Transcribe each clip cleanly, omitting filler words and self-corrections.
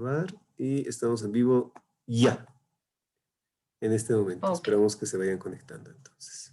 grabar y estamos en vivo ya, en este momento. Ok. Esperamos que se vayan conectando entonces.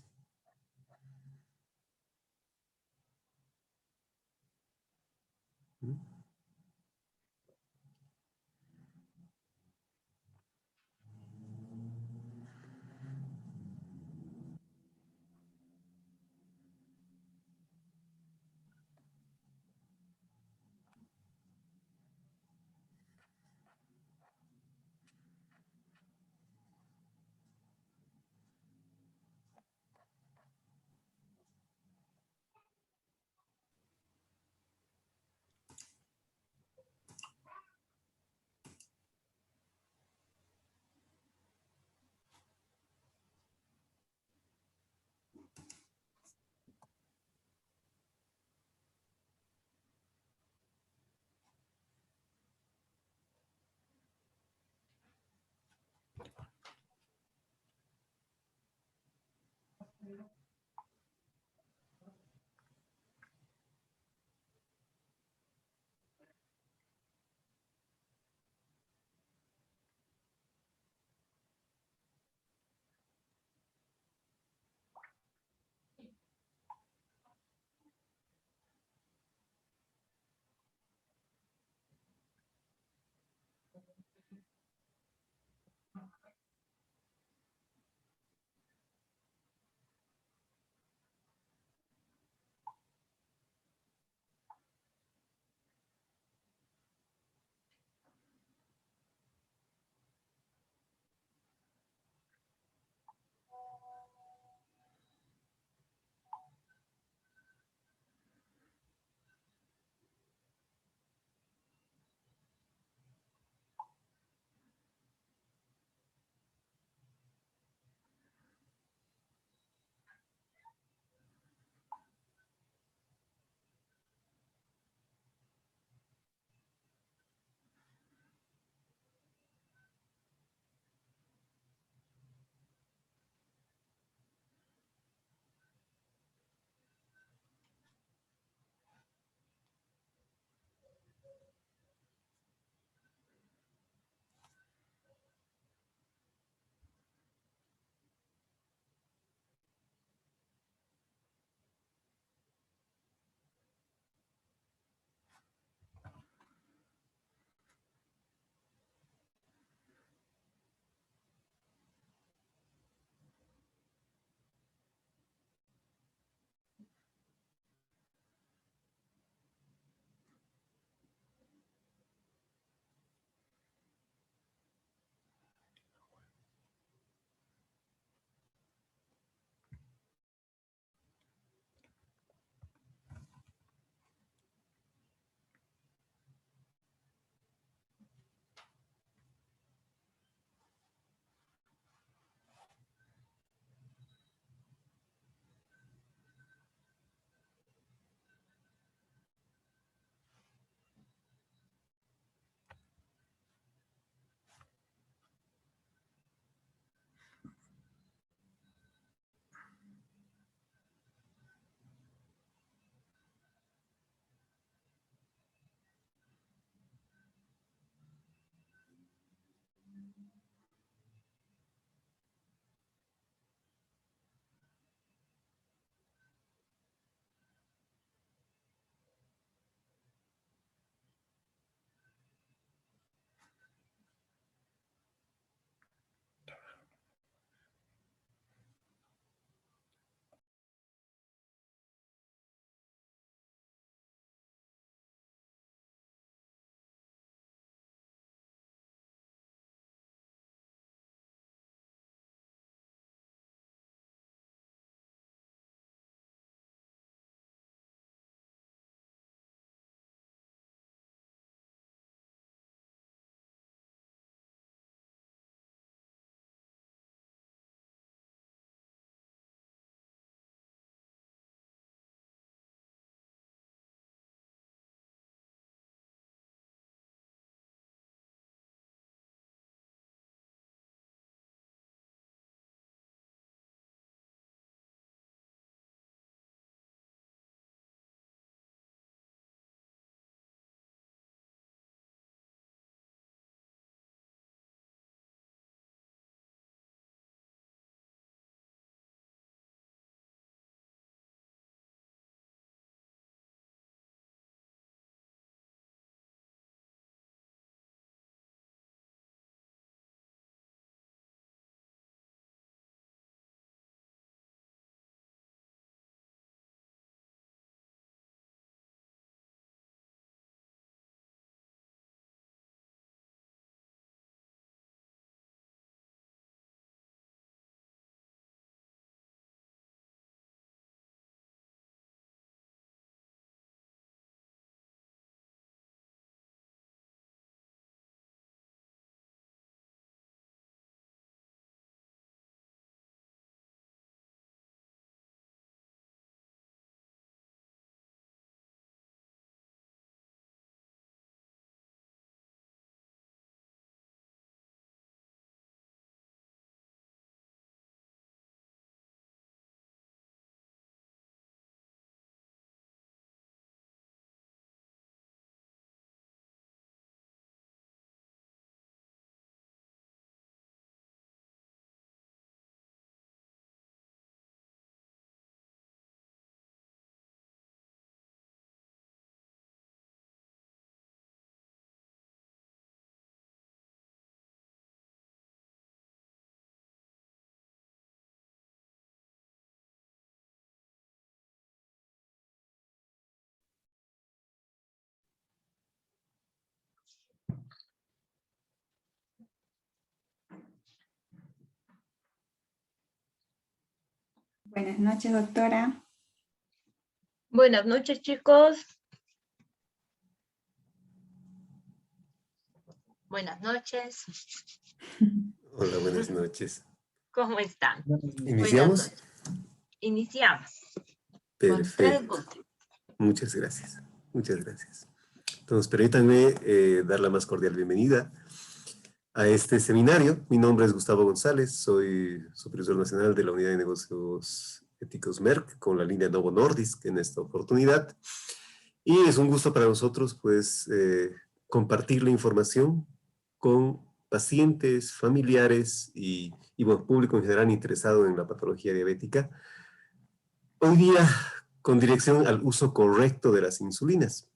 Buenas noches, doctora. Buenas noches, chicos. Buenas noches. Hola, buenas noches. ¿Cómo están? ¿Iniciamos? Buenas noches. Iniciamos. Con 3 Perfecto. votos. Muchas gracias. Muchas gracias. Entonces, permítanme dar la más cordial bienvenida a este seminario. Mi nombre es Gustavo González, soy supervisor nacional de la Unidad de Negocios Éticos MERC con la línea Novo Nordisk en esta oportunidad. Y es un gusto para nosotros, pues, compartir la información con pacientes, familiares y bueno, público en general interesado en la patología diabética. Hoy día, con dirección al uso correcto de las insulinas.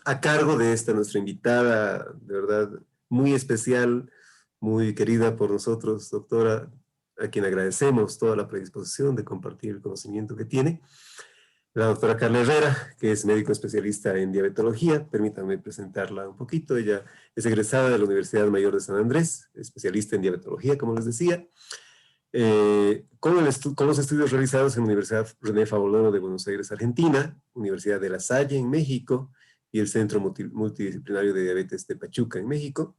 A cargo de esta nuestra invitada, de verdad, muy especial, muy querida por nosotros, doctora, a quien agradecemos toda la predisposición de compartir el conocimiento que tiene. La doctora Carla Herrera, que es médico especialista en diabetología. Permítanme presentarla un poquito. Ella es egresada de la Universidad Mayor de San Andrés, especialista en diabetología, como les decía, con los estudios realizados en la Universidad René Favoloro de Buenos Aires, Argentina, Universidad de La Salle en México y el Centro Multidisciplinario de Diabetes de Pachuca en México,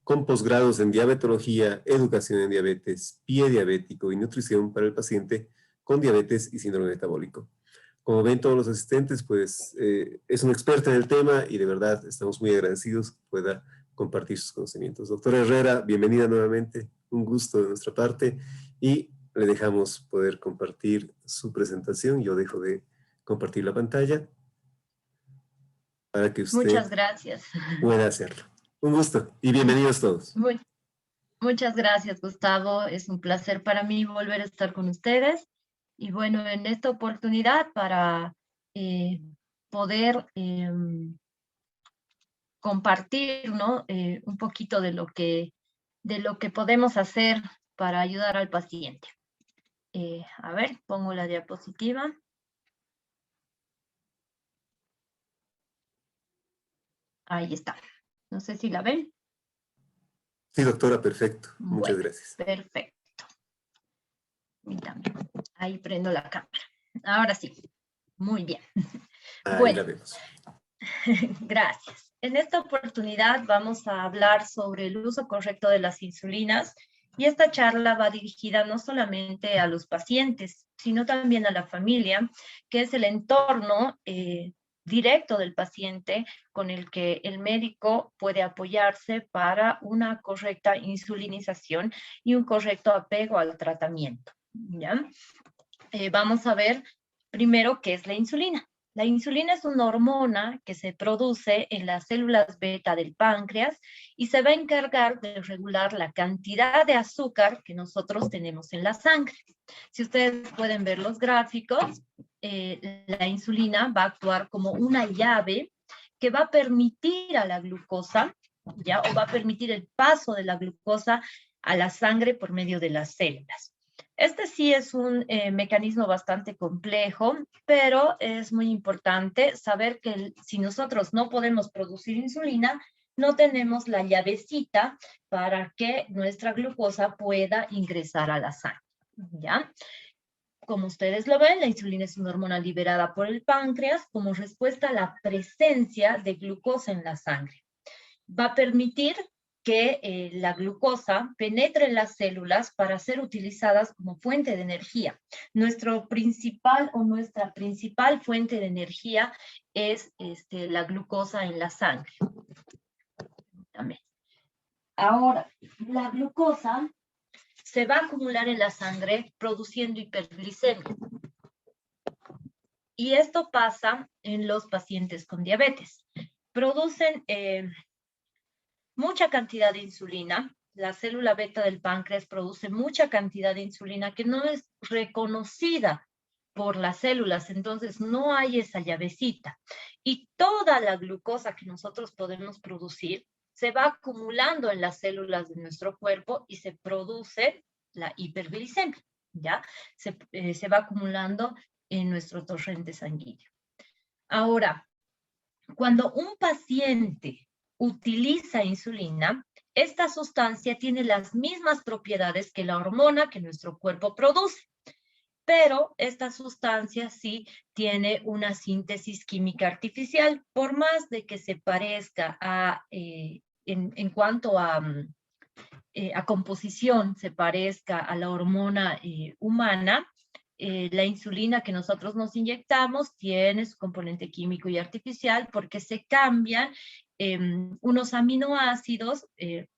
con posgrados en diabetología, educación en diabetes, pie diabético y nutrición para el paciente con diabetes y síndrome metabólico. Como ven todos los asistentes, pues es un experto en el tema y de verdad estamos muy agradecidos que pueda compartir sus conocimientos. Doctora Herrera, bienvenida nuevamente, un gusto de nuestra parte y le dejamos poder compartir su presentación. Yo dejo de compartir la pantalla para que usted Muchas gracias. pueda hacerlo. Un gusto y bienvenidos todos. Muchas gracias, Gustavo. Es un placer para mí volver a estar con ustedes. Y bueno, en esta oportunidad para poder compartir, ¿no? Un poquito de lo que podemos hacer para ayudar al paciente. A ver, pongo la diapositiva. Ahí está. No sé si la ven. Sí, doctora, perfecto. Muchas Bueno, gracias. perfecto. Y también. Ahí prendo la cámara. Ahora sí. Muy bien. Ahí Bueno, la vemos. Gracias. En esta oportunidad vamos a hablar sobre el uso correcto de las insulinas y esta charla va dirigida no solamente a los pacientes, sino también a la familia, que es el entorno directo del paciente con el que el médico puede apoyarse para una correcta insulinización y un correcto apego al tratamiento. ¿Ya? Vamos a ver primero qué es la insulina. La insulina es una hormona que se produce en las células beta del páncreas y se va a encargar de regular la cantidad de azúcar que nosotros tenemos en la sangre. Si ustedes pueden ver los gráficos, la insulina va a actuar como una llave que va a permitir a la glucosa, ¿ya? O va a permitir el paso de la glucosa a la sangre por medio de las células. Este sí es un mecanismo bastante complejo, pero es muy importante saber que si nosotros no podemos producir insulina, no tenemos la llavecita para que nuestra glucosa pueda ingresar a la sangre, ¿ya? Como ustedes lo ven, la insulina es una hormona liberada por el páncreas como respuesta a la presencia de glucosa en la sangre. Va a permitir que la glucosa penetre en las células para ser utilizadas como fuente de energía. Nuestra principal fuente de energía es la glucosa en la sangre. También. Ahora, la glucosa se va a acumular en la sangre produciendo hiperglicemia. Y esto pasa en los pacientes con diabetes. Producen mucha cantidad de insulina. La célula beta del páncreas produce mucha cantidad de insulina que no es reconocida por las células, entonces no hay esa llavecita. Y toda la glucosa que nosotros podemos producir se va acumulando en las células de nuestro cuerpo y se produce la hiperglicemia, ¿ya? Se va acumulando en nuestro torrente sanguíneo. Ahora, cuando un paciente utiliza insulina, esta sustancia tiene las mismas propiedades que la hormona que nuestro cuerpo produce. pero esta sustancia sí tiene una síntesis química artificial, por más de que se parezca en cuanto a composición, se parezca a la hormona humana. La insulina que nosotros nos inyectamos tiene su componente químico y artificial porque se cambian unos aminoácidos,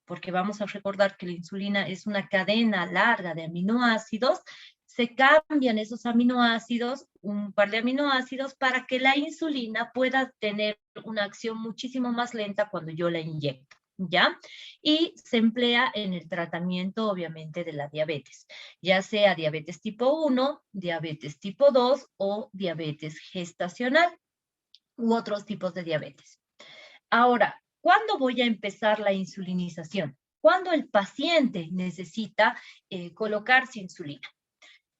porque vamos a recordar que la insulina es una cadena larga de aminoácidos. Se cambian esos aminoácidos, un par de aminoácidos, para que la insulina pueda tener una acción muchísimo más lenta cuando yo la inyecto, ¿ya? Y se emplea en el tratamiento, obviamente, de la diabetes, ya sea diabetes tipo 1, diabetes tipo 2 o diabetes gestacional u otros tipos de diabetes. Ahora, ¿cuándo voy a empezar la insulinización? Cuando el paciente necesita colocarse insulina.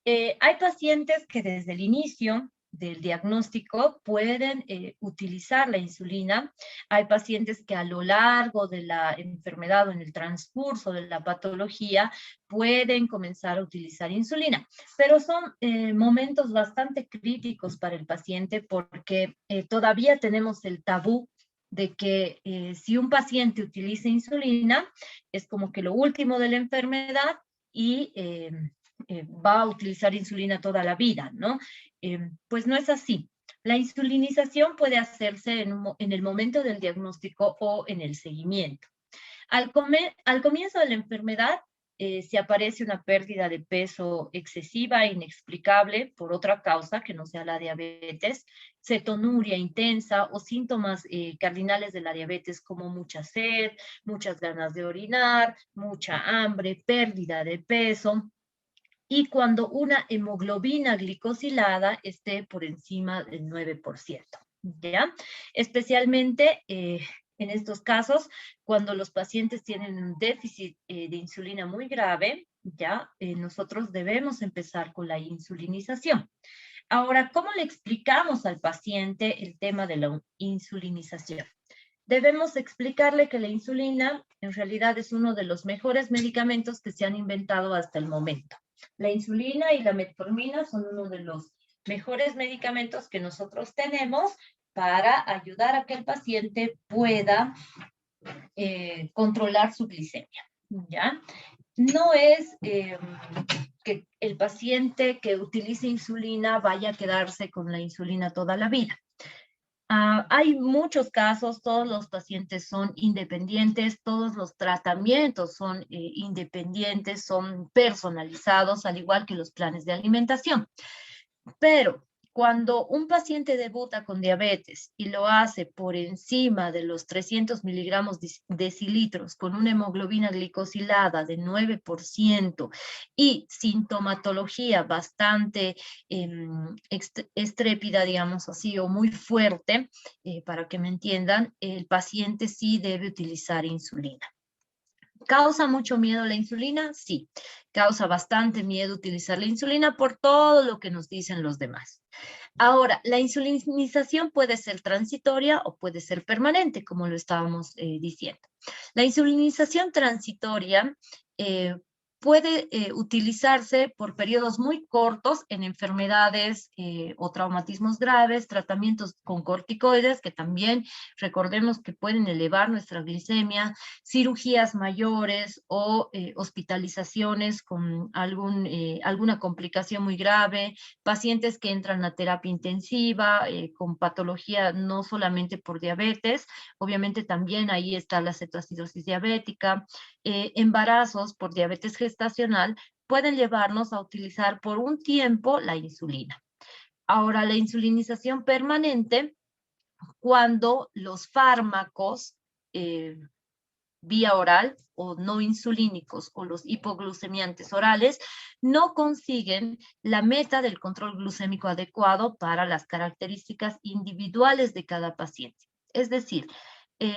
Hay pacientes que desde el inicio del diagnóstico pueden utilizar la insulina. Hay pacientes que a lo largo de la enfermedad o en el transcurso de la patología pueden comenzar a utilizar insulina, pero son momentos bastante críticos para el paciente porque todavía tenemos el tabú de que si un paciente utiliza insulina es como que lo último de la enfermedad y va a utilizar insulina toda la vida, ¿no? Pues no es así. La insulinización puede hacerse en el momento del diagnóstico o en el seguimiento. Al comienzo de la enfermedad, si aparece una pérdida de peso excesiva, inexplicable, por otra causa que no sea la diabetes, cetonuria intensa o síntomas cardinales de la diabetes como mucha sed, muchas ganas de orinar, mucha hambre, pérdida de peso, y cuando una hemoglobina glicosilada esté por encima del 9%, ¿ya? Especialmente en estos casos, cuando los pacientes tienen un déficit de insulina muy grave, ¿ya? Nosotros debemos empezar con la insulinización. Ahora, ¿cómo le explicamos al paciente el tema de la insulinización? Debemos explicarle que la insulina en realidad es uno de los mejores medicamentos que se han inventado hasta el momento. La insulina y la metformina son uno de los mejores medicamentos que nosotros tenemos para ayudar a que el paciente pueda controlar su glicemia, ¿ya? No es que el paciente que utilice insulina vaya a quedarse con la insulina toda la vida. Hay muchos casos, todos los pacientes son independientes, todos los tratamientos son independientes, son personalizados, al igual que los planes de alimentación. Pero cuando un paciente debuta con diabetes y lo hace por encima de los 300 miligramos decilitros con una hemoglobina glicosilada de 9% y sintomatología bastante estrépida, digamos así, o muy fuerte, para que me entiendan, el paciente sí debe utilizar insulina. ¿Causa mucho miedo la insulina? Sí, causa bastante miedo utilizar la insulina por todo lo que nos dicen los demás. Ahora, la insulinización puede ser transitoria o puede ser permanente, como lo estábamos diciendo. La insulinización transitoria puede utilizarse por periodos muy cortos en enfermedades o traumatismos graves, tratamientos con corticoides, que también recordemos que pueden elevar nuestra glicemia, cirugías mayores o hospitalizaciones con alguna complicación muy grave, pacientes que entran a terapia intensiva con patología no solamente por diabetes, obviamente también ahí está la cetoacidosis diabética, embarazos por diabetes gestacional pueden llevarnos a utilizar por un tiempo la insulina. Ahora, la insulinización permanente, cuando los fármacos vía oral o no insulínicos o los hipoglucemiantes orales no consiguen la meta del control glucémico adecuado para las características individuales de cada paciente. Es decir,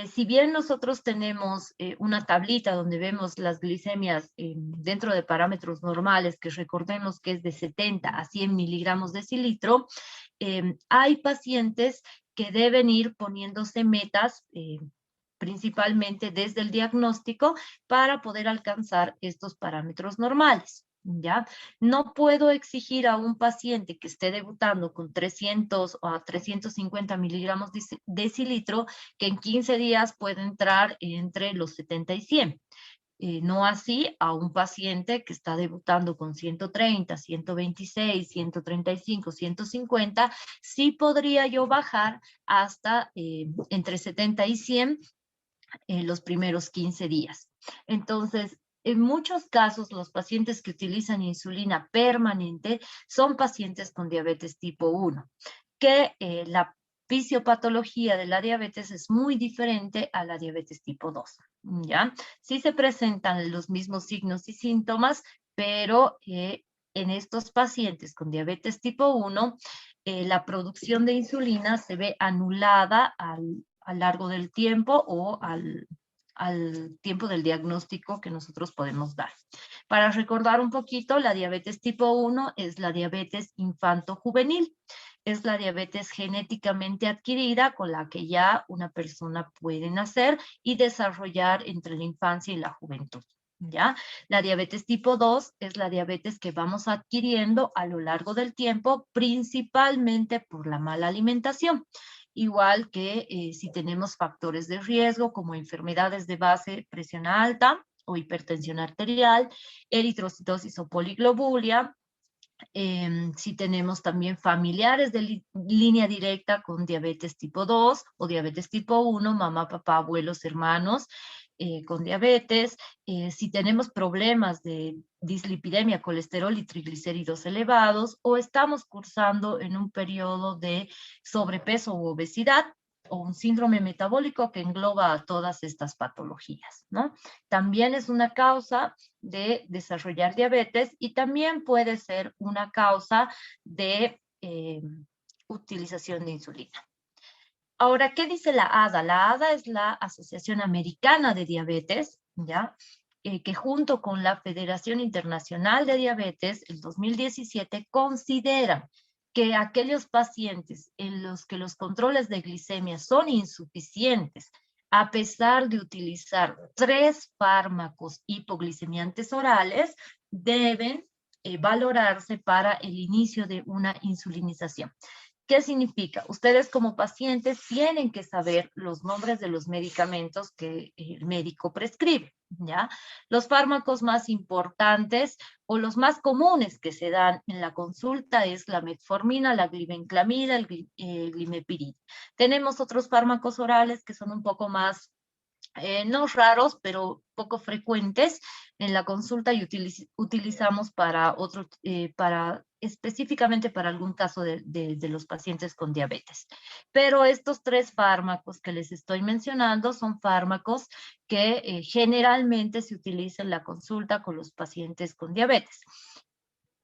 si bien nosotros tenemos una tablita donde vemos las glicemias dentro de parámetros normales, que recordemos que es de 70 a 100 miligramos decilitro, hay pacientes que deben ir poniéndose metas principalmente desde el diagnóstico para poder alcanzar estos parámetros normales. ¿Ya? No puedo exigir a un paciente que esté debutando con 300 o a 350 miligramos de decilitro que en 15 días pueda entrar entre los 70 y 100. No así a un paciente que está debutando con 130, 126, 135, 150, sí podría yo bajar hasta entre 70 y 100 los primeros 15 días. Entonces, en muchos casos, los pacientes que utilizan insulina permanente son pacientes con diabetes tipo 1, que la fisiopatología de la diabetes es muy diferente a la diabetes tipo 2, ¿ya? Sí se presentan los mismos signos y síntomas, pero en estos pacientes con diabetes tipo 1, la producción de insulina se ve anulada a largo del tiempo o al tiempo del diagnóstico que nosotros podemos dar. Para recordar un poquito, la diabetes tipo 1 es la diabetes infanto-juvenil. Es la diabetes genéticamente adquirida con la que ya una persona puede nacer y desarrollar entre la infancia y la juventud. ¿Ya? La diabetes tipo 2 es la diabetes que vamos adquiriendo a lo largo del tiempo, principalmente por la mala alimentación. Igual que si tenemos factores de riesgo como enfermedades de base, presión alta o hipertensión arterial, eritrocitosis o poliglobulia, si tenemos también familiares de línea directa con diabetes tipo 2 o diabetes tipo 1, mamá, papá, abuelos, hermanos con diabetes, si tenemos problemas de dislipidemia, colesterol y triglicéridos elevados, o estamos cursando en un periodo de sobrepeso u obesidad, o un síndrome metabólico que engloba a todas estas patologías, ¿no? También es una causa de desarrollar diabetes y también puede ser una causa de utilización de insulina. Ahora, ¿qué dice la ADA? La ADA es la Asociación Americana de Diabetes, ¿ya? Que junto con la Federación Internacional de Diabetes, en 2017, consideran que aquellos pacientes en los que los controles de glicemia son insuficientes, a pesar de utilizar 3 fármacos hipoglicemiantes orales, deben valorarse para el inicio de una insulinización. ¿Qué significa? Ustedes como pacientes tienen que saber los nombres de los medicamentos que el médico prescribe, ¿ya? Los fármacos más importantes o los más comunes que se dan en la consulta es la metformina, la glibenclamida, el glimepiride. Tenemos otros fármacos orales que son un poco más no raros, pero poco frecuentes en la consulta y utilizamos para específicamente para algún caso de los pacientes con diabetes. Pero estos 3 fármacos que les estoy mencionando son fármacos que generalmente se utilizan en la consulta con los pacientes con diabetes.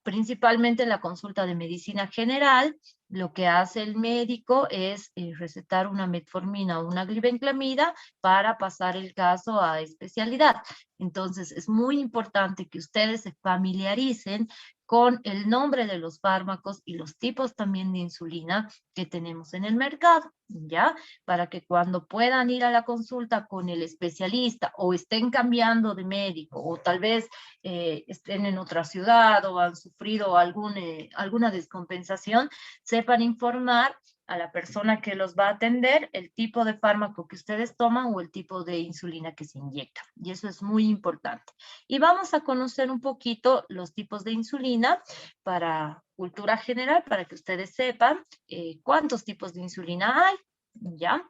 Principalmente en la consulta de medicina general, lo que hace el médico es recetar una metformina o una glibenclamida para pasar el caso a especialidad. Entonces, es muy importante que ustedes se familiaricen con el nombre de los fármacos y los tipos también de insulina que tenemos en el mercado, ¿ya? Para que cuando puedan ir a la consulta con el especialista o estén cambiando de médico o tal vez estén en otra ciudad o han sufrido alguna descompensación, sepan informar a la persona que los va a atender el tipo de fármaco que ustedes toman o el tipo de insulina que se inyecta. Y eso es muy importante. Y vamos a conocer un poquito los tipos de insulina para cultura general, para que ustedes sepan cuántos tipos de insulina hay, ¿ya?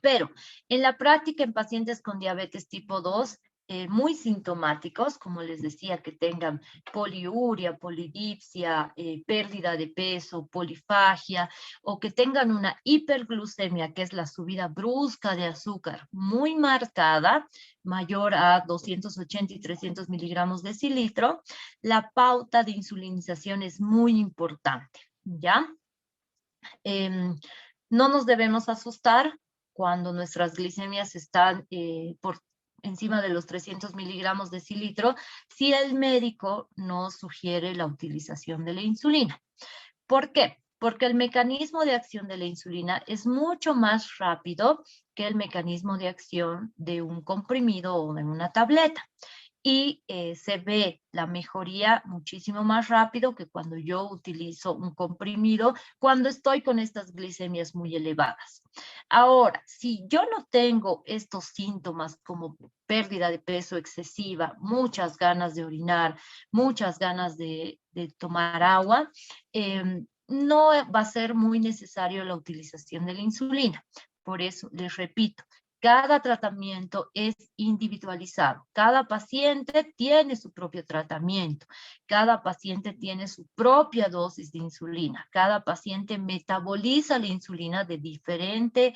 Pero en la práctica en pacientes con diabetes tipo 2, muy sintomáticos, como les decía, que tengan poliuria, polidipsia, pérdida de peso, polifagia, o que tengan una hiperglucemia, que es la subida brusca de azúcar muy marcada, mayor a 280 y 300 miligramos de decilitro, la pauta de insulinización es muy importante, ¿ya? No nos debemos asustar cuando nuestras glicemias están por encima de los 300 miligramos de decilitro, si el médico nos sugiere la utilización de la insulina. ¿Por qué? Porque el mecanismo de acción de la insulina es mucho más rápido que el mecanismo de acción de un comprimido o de una tableta. y se ve la mejoría muchísimo más rápido que cuando yo utilizo un comprimido, cuando estoy con estas glicemias muy elevadas. Ahora, si yo no tengo estos síntomas como pérdida de peso excesiva, muchas ganas de orinar, muchas ganas de tomar agua, no va a ser muy necesario la utilización de la insulina. Por eso, les repito, cada tratamiento es individualizado. Cada paciente tiene su propio tratamiento. Cada paciente tiene su propia dosis de insulina. Cada paciente metaboliza la insulina de diferente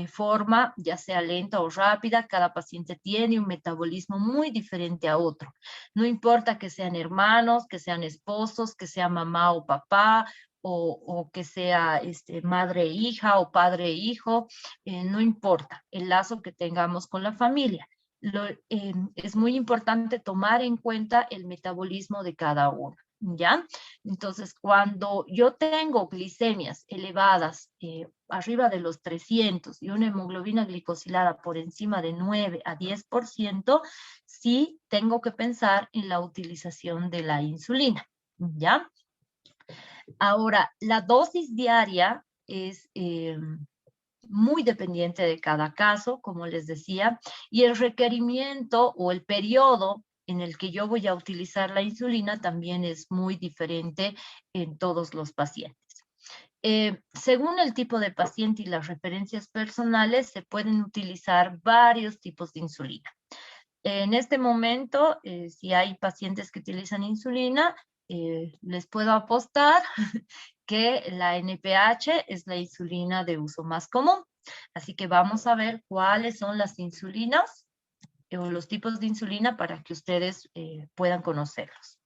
forma, ya sea lenta o rápida. Cada paciente tiene un metabolismo muy diferente a otro. No importa que sean hermanos, que sean esposos, que sea mamá o papá, o que sea madre e hija o padre e hijo, no importa el lazo que tengamos con la familia. Es muy importante tomar en cuenta el metabolismo de cada uno, ¿ya? Entonces, cuando yo tengo glicemias elevadas arriba de los 300 y una hemoglobina glicosilada por encima de 9 a 10%, sí tengo que pensar en la utilización de la insulina, ¿ya? Ahora, la dosis diaria es muy dependiente de cada caso, como les decía, y el requerimiento o el periodo en el que yo voy a utilizar la insulina también es muy diferente en todos los pacientes. Según el tipo de paciente y las referencias personales, se pueden utilizar varios tipos de insulina. En este momento, si hay pacientes que utilizan insulina, les puedo apostar que la NPH es la insulina de uso más común. Así que vamos a ver cuáles son las insulinas o los tipos de insulina para que ustedes puedan conocerlos.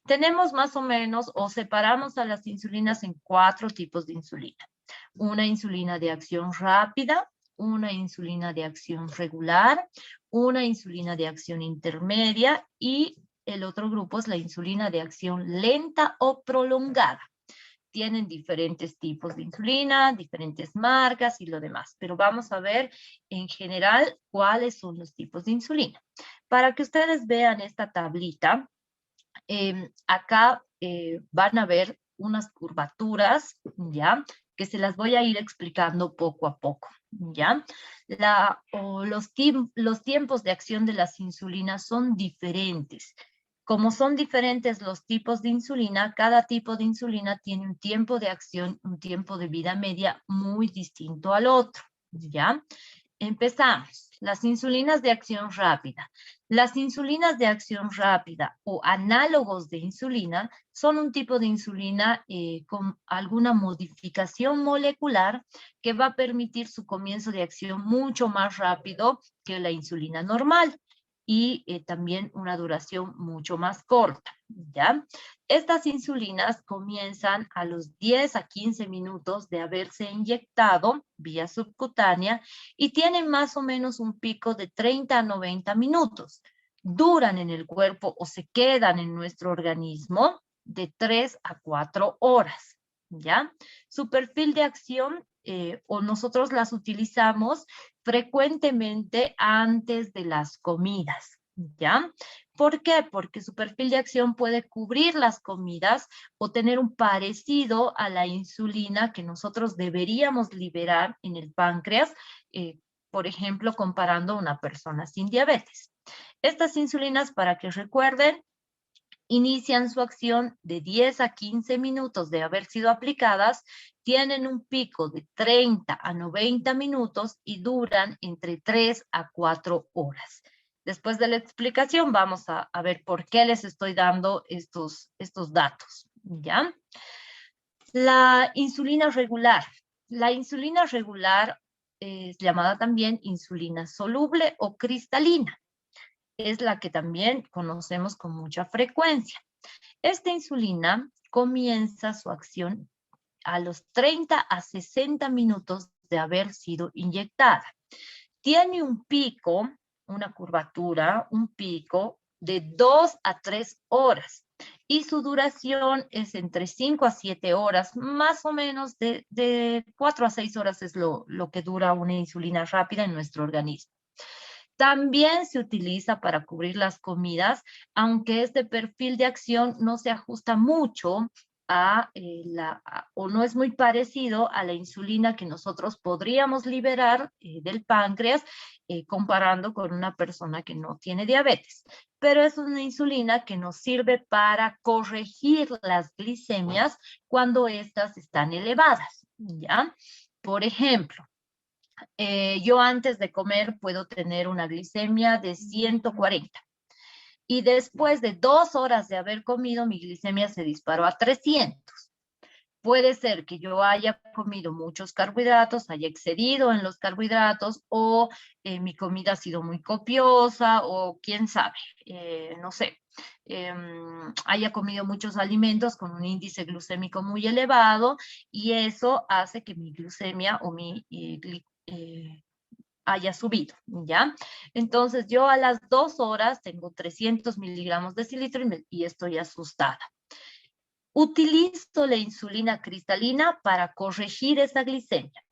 Tenemos más o menos, o separamos a las insulinas en 4 tipos de insulina. Una insulina de acción rápida, una insulina de acción regular, una insulina de acción intermedia y el otro grupo es la insulina de acción lenta o prolongada. Tienen diferentes tipos de insulina, diferentes marcas y lo demás, pero vamos a ver en general cuáles son los tipos de insulina. Para que ustedes vean esta tablita, acá van a ver unas curvaturas, ¿ya? Que se las voy a ir explicando poco a poco, ¿ya? Los tiempos de acción de las insulinas son diferentes. Como son diferentes los tipos de insulina, cada tipo de insulina tiene un tiempo de acción, un tiempo de vida media muy distinto al otro, ¿ya? Empezamos. Las insulinas de acción rápida. Las insulinas de acción rápida o análogos de insulina son un tipo de insulina con alguna modificación molecular que va a permitir su comienzo de acción mucho más rápido que la insulina normal y también una duración mucho más corta, ¿ya? Estas insulinas comienzan a los 10 a 15 minutos de haberse inyectado vía subcutánea y tienen más o menos un pico de 30 a 90 minutos. Duran en el cuerpo o se quedan en nuestro organismo de 3 a 4 horas, ¿ya? Su perfil de acción o nosotros las utilizamos frecuentemente antes de las comidas, ¿ya? ¿Por qué? Porque su perfil de acción puede cubrir las comidas o tener un parecido a la insulina que nosotros deberíamos liberar en el páncreas, por ejemplo, comparando a una persona sin diabetes. Estas insulinas, para que recuerden, inician su acción de 10 a 15 minutos de haber sido aplicadas, tienen un pico de 30 a 90 minutos y duran entre 3 a 4 horas. Después de la explicación vamos a ver por qué les estoy dando estos datos, ¿ya? La insulina regular. La insulina regular es llamada también insulina soluble o cristalina. Es la que también conocemos con mucha frecuencia. Esta insulina comienza su acción a los 30 a 60 minutos de haber sido inyectada. Tiene un pico, una curvatura, un pico de 2 a 3 horas y su duración es entre 5 a 7 horas, más o menos de 4 a 6 horas es lo que dura una insulina rápida en nuestro organismo. También se utiliza para cubrir las comidas, aunque este perfil de acción no se ajusta mucho o no es muy parecido a la insulina que nosotros podríamos liberar del páncreas comparando con una persona que no tiene diabetes. Pero es una insulina que nos sirve para corregir las glicemias cuando estas están elevadas, ¿ya? Por ejemplo, yo antes de comer puedo tener una glicemia de 140. Y después de 2 horas de haber comido, mi glicemia se disparó a 300. Puede ser que yo haya comido muchos carbohidratos, haya excedido en los carbohidratos, o mi comida ha sido muy copiosa, o quién sabe, no sé, haya comido muchos alimentos con un índice glucémico muy elevado, y eso hace que mi glucemia o mi haya subido, ¿ya? Entonces, yo a las 2 horas tengo 300 miligramos de cilitro y estoy asustada. Utilizo la insulina cristalina para corregir esa glicemia.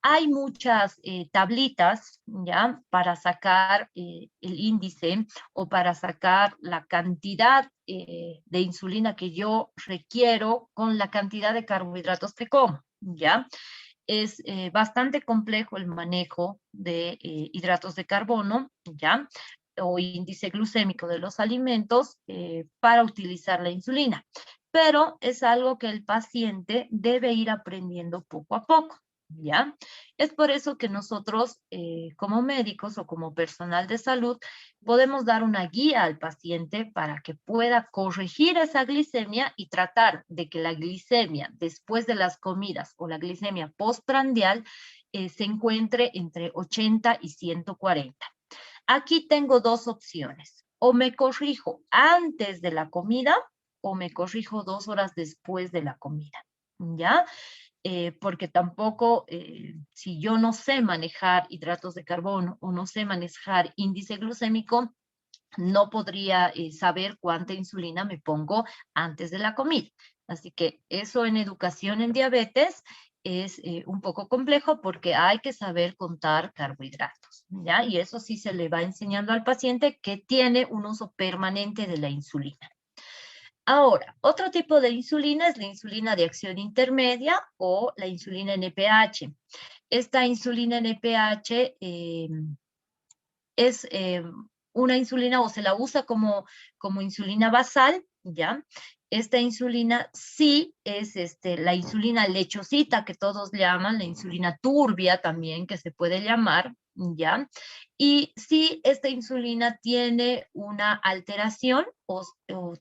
Hay muchas tablitas, ¿ya? Para sacar el índice o para sacar la cantidad de insulina que yo requiero con la cantidad de carbohidratos que como, ¿ya? Es bastante complejo el manejo de hidratos de carbono, ¿ya? O índice glucémico de los alimentos para utilizar la insulina. Pero es algo que el paciente debe ir aprendiendo poco a poco, ¿ya? Es por eso que nosotros, como médicos o como personal de salud, podemos dar una guía al paciente para que pueda corregir esa glicemia y tratar de que la glicemia después de las comidas o la glicemia postprandial se encuentre entre 80 y 140. Aquí tengo dos opciones. O me corrijo antes de la comida o me corrijo 2 horas después de la comida, ¿ya? Porque tampoco, si yo no sé manejar hidratos de carbono o no sé manejar índice glucémico, no podría saber cuánta insulina me pongo antes de la comida. Así que eso en educación en diabetes es un poco complejo porque hay que saber contar carbohidratos, ¿ya? Y eso sí se le va enseñando al paciente que tiene un uso permanente de la insulina. Ahora, otro tipo de insulina es la insulina de acción intermedia o la insulina NPH. Esta insulina NPH es una insulina o se la usa como insulina basal, ¿ya? Esta insulina sí es la insulina lechosita que todos llaman, la insulina turbia también que se puede llamar, ¿ya? Y sí, esta insulina tiene una alteración o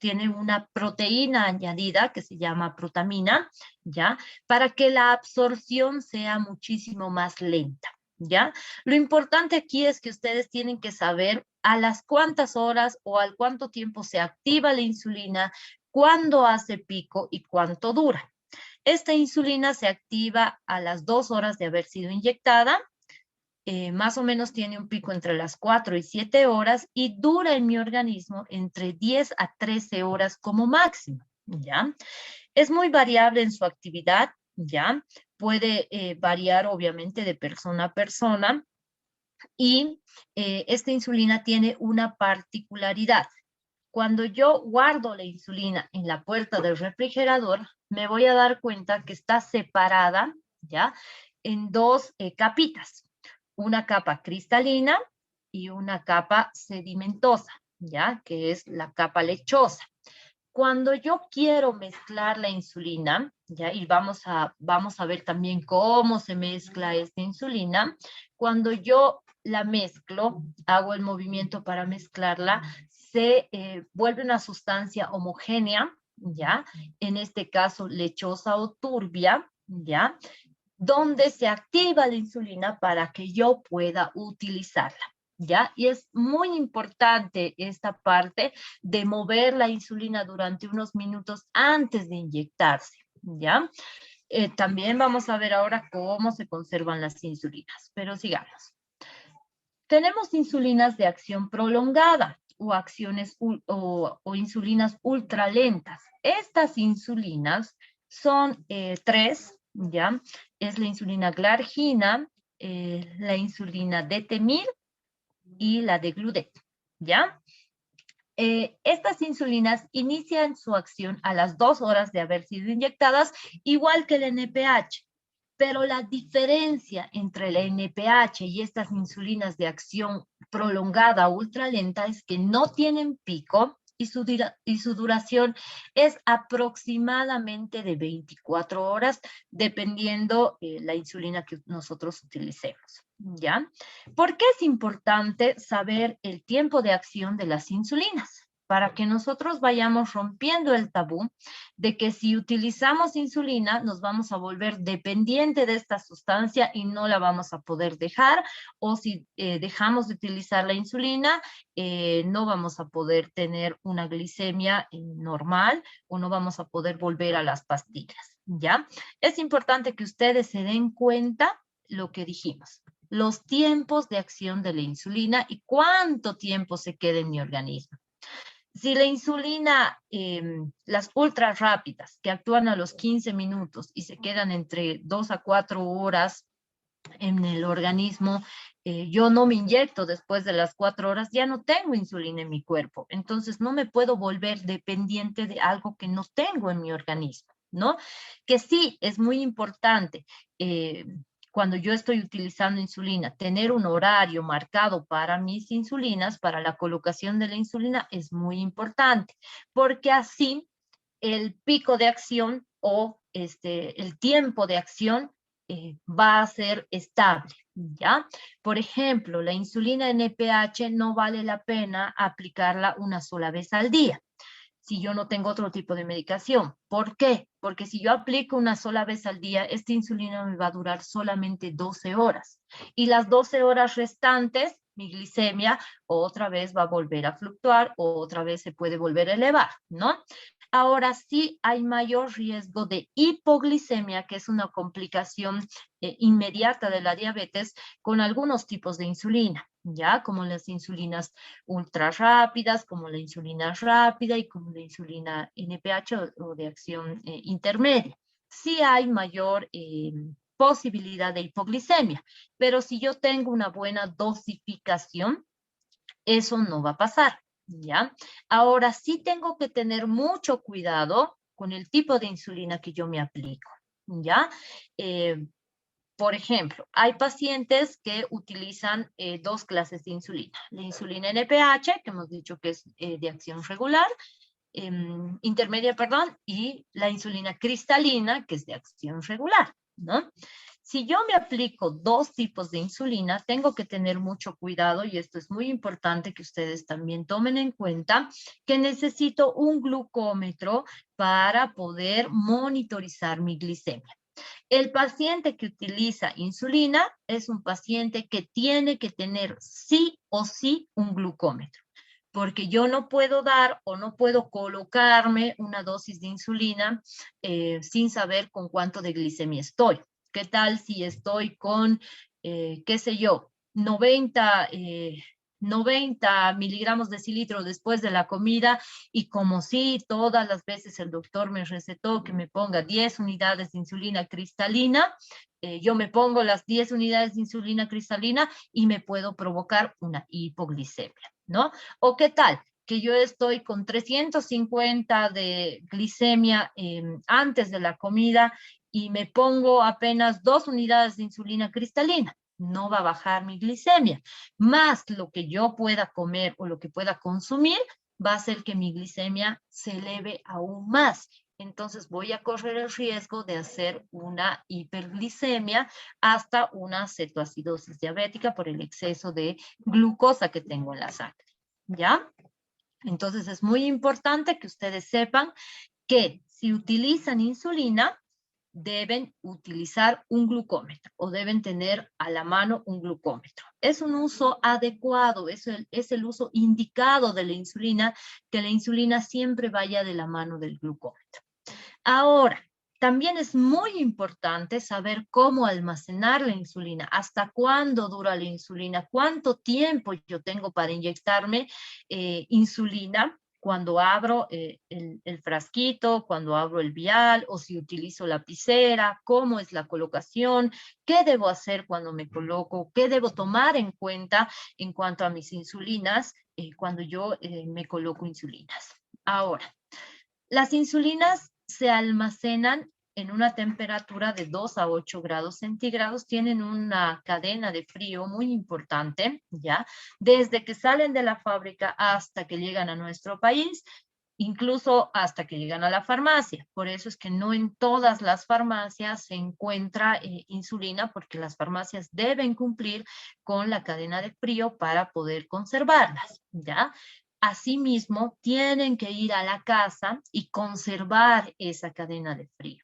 tiene una proteína añadida que se llama protamina, ¿ya? Para que la absorción sea muchísimo más lenta, ¿ya? Lo importante aquí es que ustedes tienen que saber a las cuántas horas o al cuánto tiempo se activa la insulina, cuándo hace pico y cuánto dura. Esta insulina se activa a las 2 horas de haber sido inyectada, más o menos tiene un pico entre las 4 y 7 horas y dura en mi organismo entre 10 a 13 horas como máximo, ¿ya? Es muy variable en su actividad, ¿ya? Puede variar obviamente de persona a persona y esta insulina tiene una particularidad. Cuando yo guardo la insulina en la puerta del refrigerador, me voy a dar cuenta que está separada, ¿ya? En dos capitas. Una capa cristalina y una capa sedimentosa, ¿ya? Que es la capa lechosa. Cuando yo quiero mezclar la insulina, ¿ya? Y vamos a ver también cómo se mezcla esta insulina. Cuando yo la mezclo, hago el movimiento para mezclarla, se vuelve una sustancia homogénea, ¿ya? En este caso, lechosa o turbia, ¿ya? Donde se activa la insulina para que yo pueda utilizarla, ¿ya? Y es muy importante esta parte de mover la insulina durante unos minutos antes de inyectarse, ¿ya? También vamos a ver ahora cómo se conservan las insulinas, pero sigamos. Tenemos insulinas de acción prolongada o o insulinas ultralentas. Estas insulinas son 3, ¿ya? Es la insulina glargina, la insulina detemir y la degludec, ¿ya? Estas insulinas inician su acción a las 2 horas de haber sido inyectadas, igual que el NPH. Pero la diferencia entre la NPH y estas insulinas de acción prolongada ultralenta es que no tienen pico y su duración es aproximadamente de 24 horas, dependiendo la insulina que nosotros utilicemos, ¿ya? ¿Por qué es importante saber el tiempo de acción de las insulinas? Para que nosotros vayamos rompiendo el tabú de que si utilizamos insulina nos vamos a volver dependiente de esta sustancia y no la vamos a poder dejar, o si dejamos de utilizar la insulina, no vamos a poder tener una glicemia normal o no vamos a poder volver a las pastillas, ¿ya? Es importante que ustedes se den cuenta lo que dijimos, los tiempos de acción de la insulina y cuánto tiempo se queda en mi organismo. Si la insulina, las ultra rápidas, que actúan a los 15 minutos y se quedan entre 2 a 4 horas en el organismo, yo no me inyecto después de las 4 horas, ya no tengo insulina en mi cuerpo. Entonces no me puedo volver dependiente de algo que no tengo en mi organismo, ¿no? Que sí, es muy importante. Cuando yo estoy utilizando insulina, tener un horario marcado para mis insulinas, para la colocación de la insulina, es muy importante, porque así el pico de acción o el tiempo de acción va a ser estable, ¿ya? Por ejemplo, la insulina NPH no vale la pena aplicarla una sola vez al día si yo no tengo otro tipo de medicación. ¿Por qué? Porque si yo aplico una sola vez al día, esta insulina me va a durar solamente 12 horas. Y las 12 horas restantes, mi glicemia otra vez va a volver a fluctuar o otra vez se puede volver a elevar, ¿no? Ahora sí hay mayor riesgo de hipoglicemia, que es una complicación inmediata de la diabetes con algunos tipos de insulina, ¿ya? Como las insulinas ultra rápidas, como la insulina rápida y como la insulina NPH o de acción intermedia. Sí hay mayor posibilidad de hipoglicemia, pero si yo tengo una buena dosificación, eso no va a pasar, ¿ya? Ahora sí tengo que tener mucho cuidado con el tipo de insulina que yo me aplico, ¿ya? Por ejemplo, hay pacientes que utilizan dos clases de insulina. La insulina NPH, que hemos dicho que es de acción regular, intermedia, perdón, y la insulina cristalina, que es de acción regular, ¿no? Si yo me aplico dos tipos de insulina, tengo que tener mucho cuidado, y esto es muy importante que ustedes también tomen en cuenta, que necesito un glucómetro para poder monitorizar mi glicemia. El paciente que utiliza insulina es un paciente que tiene que tener sí o sí un glucómetro, porque yo no puedo dar o no puedo colocarme una dosis de insulina sin saber con cuánto de glicemia estoy. ¿Qué tal si estoy con, qué sé yo, 90 miligramos de cilitro después de la comida, y como si todas las veces el doctor me recetó que me ponga 10 unidades de insulina cristalina, yo me pongo las 10 unidades de insulina cristalina y me puedo provocar una hipoglicemia, ¿no? ¿O qué tal? Que yo estoy con 350 de glicemia antes de la comida y me pongo apenas 2 unidades de insulina cristalina. No va a bajar mi glicemia. Más lo que yo pueda comer o lo que pueda consumir va a hacer que mi glicemia se eleve aún más. Entonces voy a correr el riesgo de hacer una hiperglicemia hasta una cetoacidosis diabética por el exceso de glucosa que tengo en la sangre, ¿ya? Entonces es muy importante que ustedes sepan que si utilizan insulina, deben utilizar un glucómetro o deben tener a la mano un glucómetro. Es un uso adecuado, es el uso indicado de la insulina, que la insulina siempre vaya de la mano del glucómetro. Ahora, también es muy importante saber cómo almacenar la insulina, hasta cuándo dura la insulina, cuánto tiempo yo tengo para inyectarme insulina, cuando abro el frasquito, cuando abro el vial, o si utilizo lapicera, cómo es la colocación, qué debo hacer cuando me coloco, qué debo tomar en cuenta en cuanto a mis insulinas cuando yo me coloco insulinas. Ahora, las insulinas se almacenan en una temperatura de 2 a 8 grados centígrados, tienen una cadena de frío muy importante, ¿ya? Desde que salen de la fábrica hasta que llegan a nuestro país, incluso hasta que llegan a la farmacia. Por eso es que no en todas las farmacias se encuentra insulina, porque las farmacias deben cumplir con la cadena de frío para poder conservarlas, ¿ya? Asimismo, tienen que ir a la casa y conservar esa cadena de frío.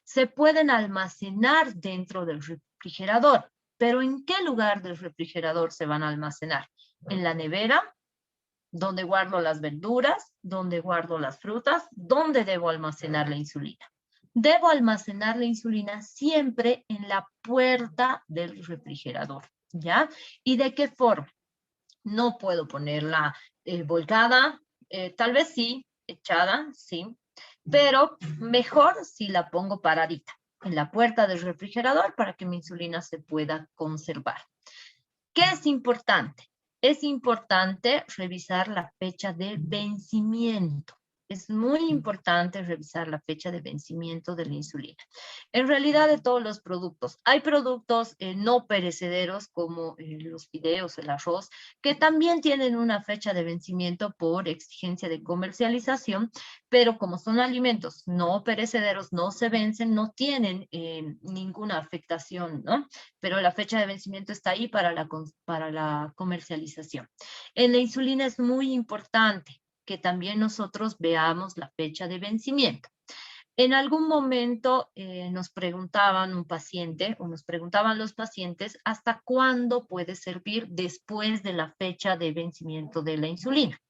Se pueden almacenar dentro del refrigerador, pero ¿en qué lugar del refrigerador se van a almacenar? ¿En la nevera? ¿Dónde guardo las verduras? ¿Dónde guardo las frutas? ¿Dónde debo almacenar la insulina? Debo almacenar la insulina siempre en la puerta del refrigerador, ¿ya? ¿Y de qué forma? No puedo ponerla volcada, tal vez sí, echada, sí, pero mejor si la pongo paradita en la puerta del refrigerador para que mi insulina se pueda conservar. ¿Qué es importante? Es importante revisar la fecha de vencimiento. Es muy importante revisar la fecha de vencimiento de la insulina. En realidad, de todos los productos, hay productos no perecederos como los fideos, el arroz, que también tienen una fecha de vencimiento por exigencia de comercialización, pero como son alimentos no perecederos, no se vencen, no tienen ninguna afectación, ¿no? Pero la fecha de vencimiento está ahí para la comercialización. En la insulina es muy importante que también nosotros veamos la fecha de vencimiento. En algún momento nos preguntaban un paciente o nos preguntaban los pacientes hasta cuándo puede servir después de la fecha de vencimiento de la insulina.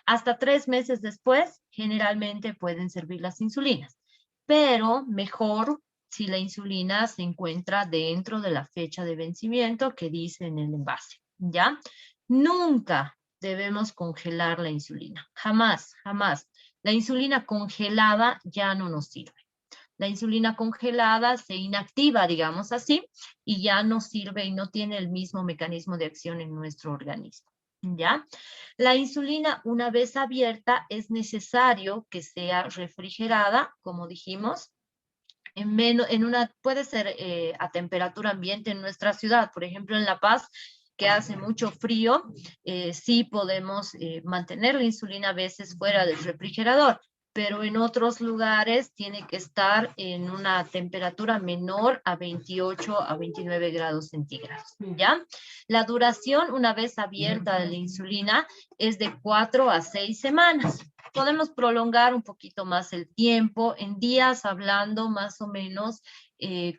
Hasta 3 meses después, generalmente pueden servir las insulinas, pero mejor si la insulina se encuentra dentro de la fecha de vencimiento que dice en el envase, ¿ya? Nunca debemos congelar la insulina, jamás, jamás. La insulina congelada ya no nos sirve. La insulina congelada se inactiva, digamos así, y ya no sirve y no tiene el mismo mecanismo de acción en nuestro organismo, ¿ya? La insulina, una vez abierta, es necesario que sea refrigerada, como dijimos, puede ser a temperatura ambiente en nuestra ciudad, por ejemplo en La Paz, que hace mucho frío, sí podemos mantener la insulina a veces fuera del refrigerador, pero en otros lugares tiene que estar en una temperatura menor a 28 a 29 grados centígrados, ¿ya? La duración, una vez abierta de la insulina, es de 4 a 6 semanas. Podemos prolongar un poquito más el tiempo, en días hablando más o menos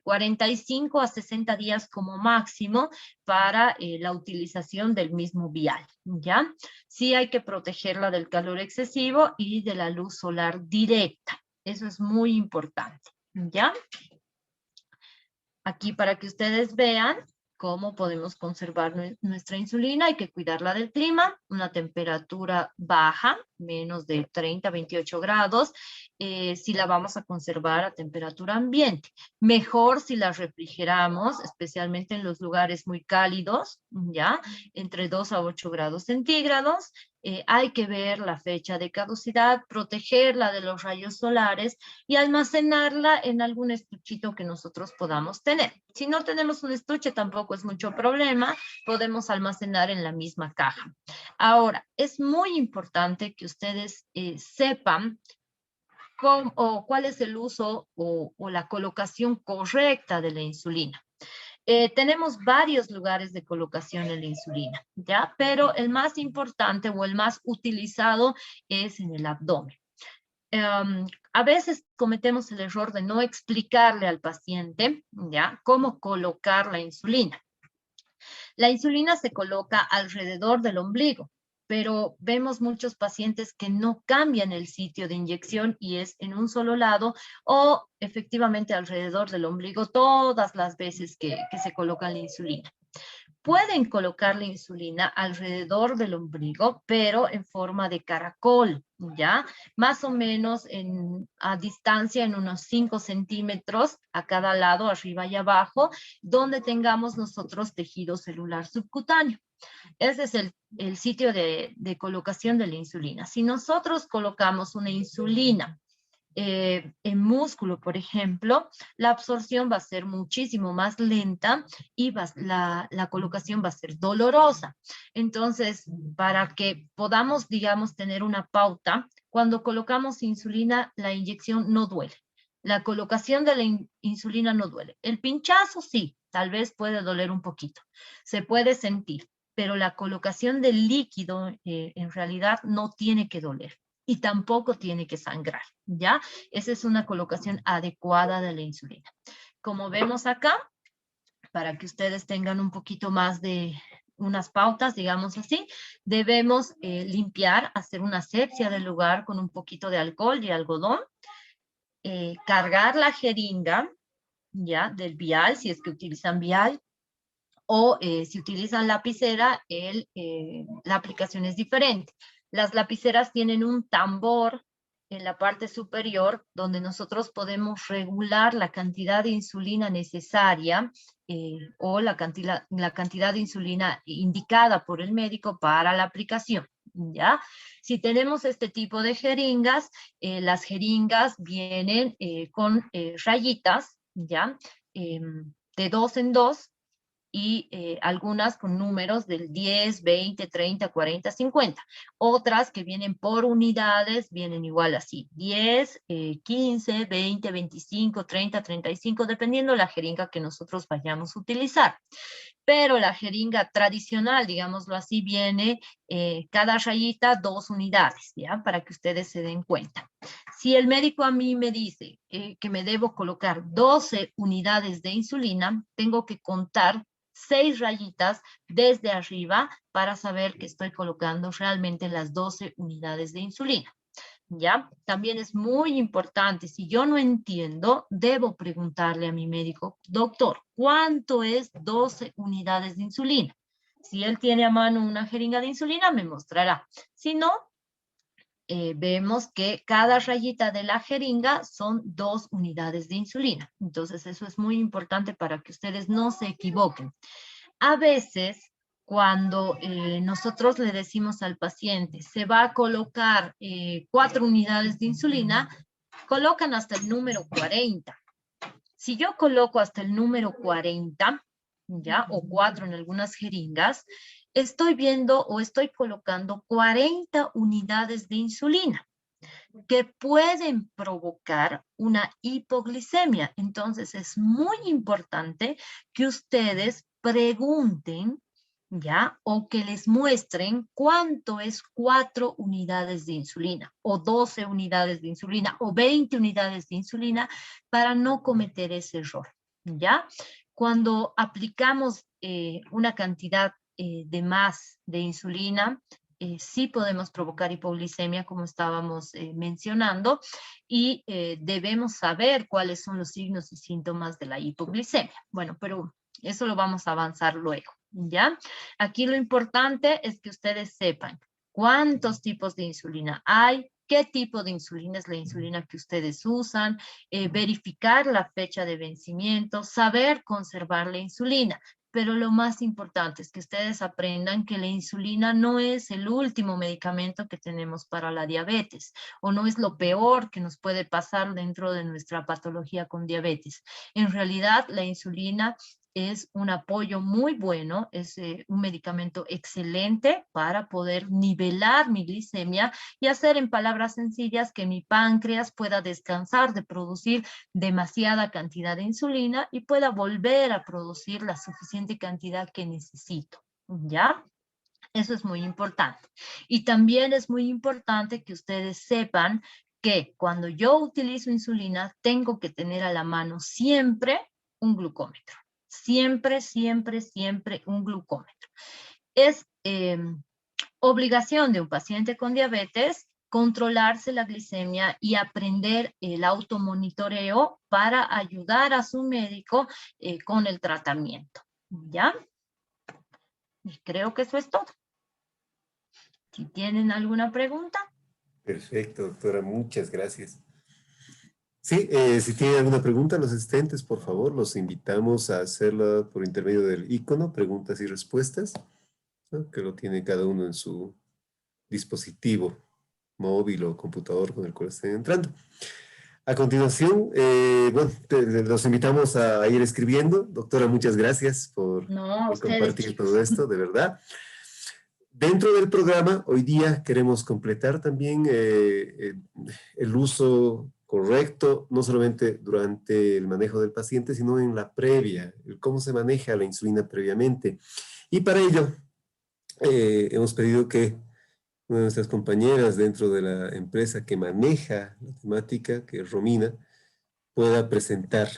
45 a 60 días como máximo para la utilización del mismo vial, ¿ya? Sí hay que protegerla del calor excesivo y de la luz solar directa. Eso es muy importante, ¿ya? Aquí para que ustedes vean cómo podemos conservar nuestra insulina. Hay que cuidarla del clima, una temperatura baja, menos de 30, 28 grados, si la vamos a conservar a temperatura ambiente. Mejor si la refrigeramos, especialmente en los lugares muy cálidos, ¿ya? Entre 2 a 8 grados centígrados. Hay que ver la fecha de caducidad, protegerla de los rayos solares y almacenarla en algún estuchito que nosotros podamos tener. Si no tenemos un estuche, tampoco es mucho problema, podemos almacenar en la misma caja. Ahora, es muy importante que ustedes sepan cuál es el uso o la colocación correcta de la insulina. Tenemos varios lugares de colocación en la insulina, ¿ya? Pero el más importante o el más utilizado es en el abdomen. A veces cometemos el error de no explicarle al paciente, ¿ya? Cómo colocar la insulina. La insulina se coloca alrededor del ombligo, pero vemos muchos pacientes que no cambian el sitio de inyección y es en un solo lado o efectivamente alrededor del ombligo todas las veces que se coloca la insulina. pueden colocar la insulina alrededor del ombligo, pero en forma de caracol, ¿ya? Más o menos a distancia en unos 5 centímetros a cada lado, arriba y abajo, donde tengamos nosotros tejido celular subcutáneo. Ese es el sitio de colocación de la insulina. Si nosotros colocamos una insulina en músculo, por ejemplo, la absorción va a ser muchísimo más lenta y la colocación va a ser dolorosa. Entonces, para que podamos, digamos, tener una pauta, cuando colocamos insulina, la inyección no duele. La colocación de la insulina no duele. El pinchazo sí, tal vez puede doler un poquito. Se puede sentir, pero la colocación del líquido en realidad no tiene que doler y tampoco tiene que sangrar, ¿ya? Esa es una colocación adecuada de la insulina. Como vemos acá, para que ustedes tengan un poquito más de unas pautas, digamos así, debemos limpiar, hacer una asepsia del lugar con un poquito de alcohol y algodón, cargar la jeringa, ¿ya? Del vial, si es que utilizan vial, o si utilizan lapicera, la aplicación es diferente. Las lapiceras tienen un tambor en la parte superior donde nosotros podemos regular la cantidad de insulina necesaria o la cantidad de insulina indicada por el médico para la aplicación, ¿ya? Si tenemos este tipo de jeringas, las jeringas vienen con rayitas, ¿ya? De 2 en 2, y algunas con números del 10, 20, 30, 40, 50. Otras que vienen por unidades, vienen igual así, 10, 15, 20, 25, 30, 35, dependiendo la jeringa que nosotros vayamos a utilizar. Pero la jeringa tradicional, digámoslo así, viene cada rayita 2 unidades, ¿ya? Para que ustedes se den cuenta. Si el médico a mí me dice que me debo colocar 12 unidades de insulina, tengo que contar 6 rayitas desde arriba para saber que estoy colocando realmente las 12 unidades de insulina. ¿Ya? También es muy importante, si yo no entiendo, debo preguntarle a mi médico, doctor, ¿cuánto es 12 unidades de insulina? Si él tiene a mano una jeringa de insulina, me mostrará. Si no, vemos que cada rayita de la jeringa son 2 unidades de insulina. Entonces, eso es muy importante para que ustedes no se equivoquen. A veces, cuando nosotros le decimos al paciente, se va a colocar 4 unidades de insulina, colocan hasta el número 40. Si yo coloco hasta el número 40, ¿ya? O 4 en algunas jeringas, estoy viendo o estoy colocando 40 unidades de insulina que pueden provocar una hipoglicemia. Entonces es muy importante que ustedes pregunten, ¿ya? O que les muestren cuánto es 4 unidades de insulina, o 12 unidades de insulina, o 20 unidades de insulina, para no cometer ese error, ¿ya? Cuando aplicamos una cantidad de más de insulina, sí podemos provocar hipoglicemia, como estábamos mencionando, y debemos saber cuáles son los signos y síntomas de la hipoglicemia. Bueno, pero eso lo vamos a avanzar luego, ¿ya? Aquí lo importante es que ustedes sepan cuántos tipos de insulina hay, qué tipo de insulina es la insulina que ustedes usan, verificar la fecha de vencimiento, saber conservar la insulina. Pero lo más importante es que ustedes aprendan que la insulina no es el último medicamento que tenemos para la diabetes, o no es lo peor que nos puede pasar dentro de nuestra patología con diabetes. En realidad, la insulina es un apoyo muy bueno, es un medicamento excelente para poder nivelar mi glicemia y hacer, en palabras sencillas, que mi páncreas pueda descansar de producir demasiada cantidad de insulina y pueda volver a producir la suficiente cantidad que necesito, ¿ya? Eso es muy importante. Y también es muy importante que ustedes sepan que cuando yo utilizo insulina, tengo que tener a la mano siempre un glucómetro. Siempre, siempre, siempre un glucómetro. Es obligación de un paciente con diabetes controlarse la glicemia y aprender el automonitoreo para ayudar a su médico con el tratamiento, ¿ya? Y creo que eso es todo. Si tienen alguna pregunta. Perfecto, doctora, muchas gracias. Sí, si tienen alguna pregunta, los asistentes, por favor, los invitamos a hacerla por intermedio del icono, preguntas y respuestas, ¿no? Que lo tiene cada uno en su dispositivo móvil o computador con el cual estén entrando. A continuación, bueno, los invitamos a ir escribiendo. Doctora, muchas gracias No, por ustedes, compartir chicos. todo esto, de verdad. Dentro del programa, hoy día queremos completar también el uso correcto, no solamente durante el manejo del paciente, sino en la previa, el cómo se maneja la insulina previamente. Y para ello, hemos pedido que una de nuestras compañeras dentro de la empresa que maneja la temática, que es Romina, pueda presentar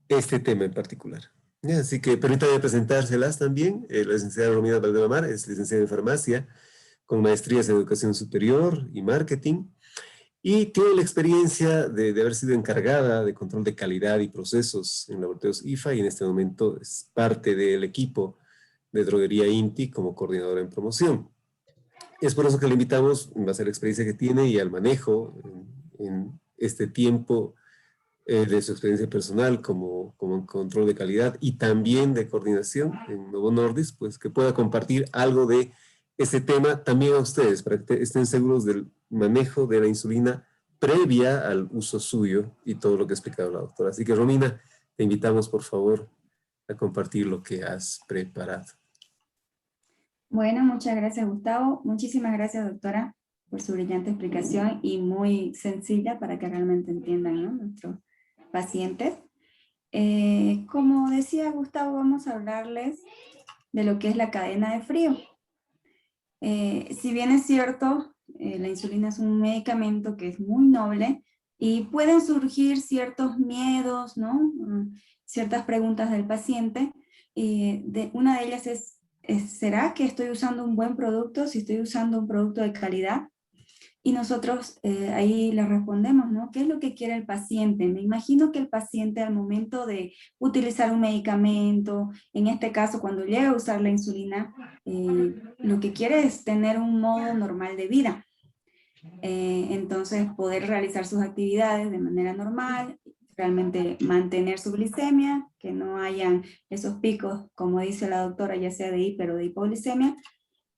este tema en particular. Ya, así que permítame presentárselas también. La licenciada Romina Valdemar es licenciada en farmacia con maestrías en educación superior y marketing y tiene la experiencia de haber sido encargada de control de calidad y procesos en laboratorios IFA y en este momento es parte del equipo de droguería INTI como coordinadora en promoción. Es por eso que le invitamos, en base a la experiencia que tiene y al manejo en este tiempo de su experiencia personal como control de calidad y también de coordinación en Novo Nordisk, pues que pueda compartir algo de ese tema también a ustedes, para que estén seguros del manejo de la insulina previa al uso suyo y todo lo que ha explicado la doctora. Así que, Romina, te invitamos, por favor, a compartir lo que has preparado. Bueno, muchas gracias, Gustavo. Muchísimas gracias, doctora, por su brillante explicación y muy sencilla para que realmente entiendan, ¿no?, nuestros pacientes. Como decía Gustavo, vamos a hablarles de lo que es la cadena de frío. Si bien es cierto, la insulina es un medicamento que es muy noble y pueden surgir ciertos miedos, ¿no?, ciertas preguntas del paciente. Una de ellas es, ¿será que estoy usando un buen producto? Si estoy usando un producto de calidad. Y nosotros ahí le respondemos, ¿no? ¿Qué es lo que quiere el paciente? Me imagino que el paciente al momento de utilizar un medicamento, en este caso cuando llega a usar la insulina, lo que quiere es tener un modo normal de vida. Entonces poder realizar sus actividades de manera normal, realmente mantener su glicemia, que no hayan esos picos, como dice la doctora, ya sea de hiper o de hipoglicemia.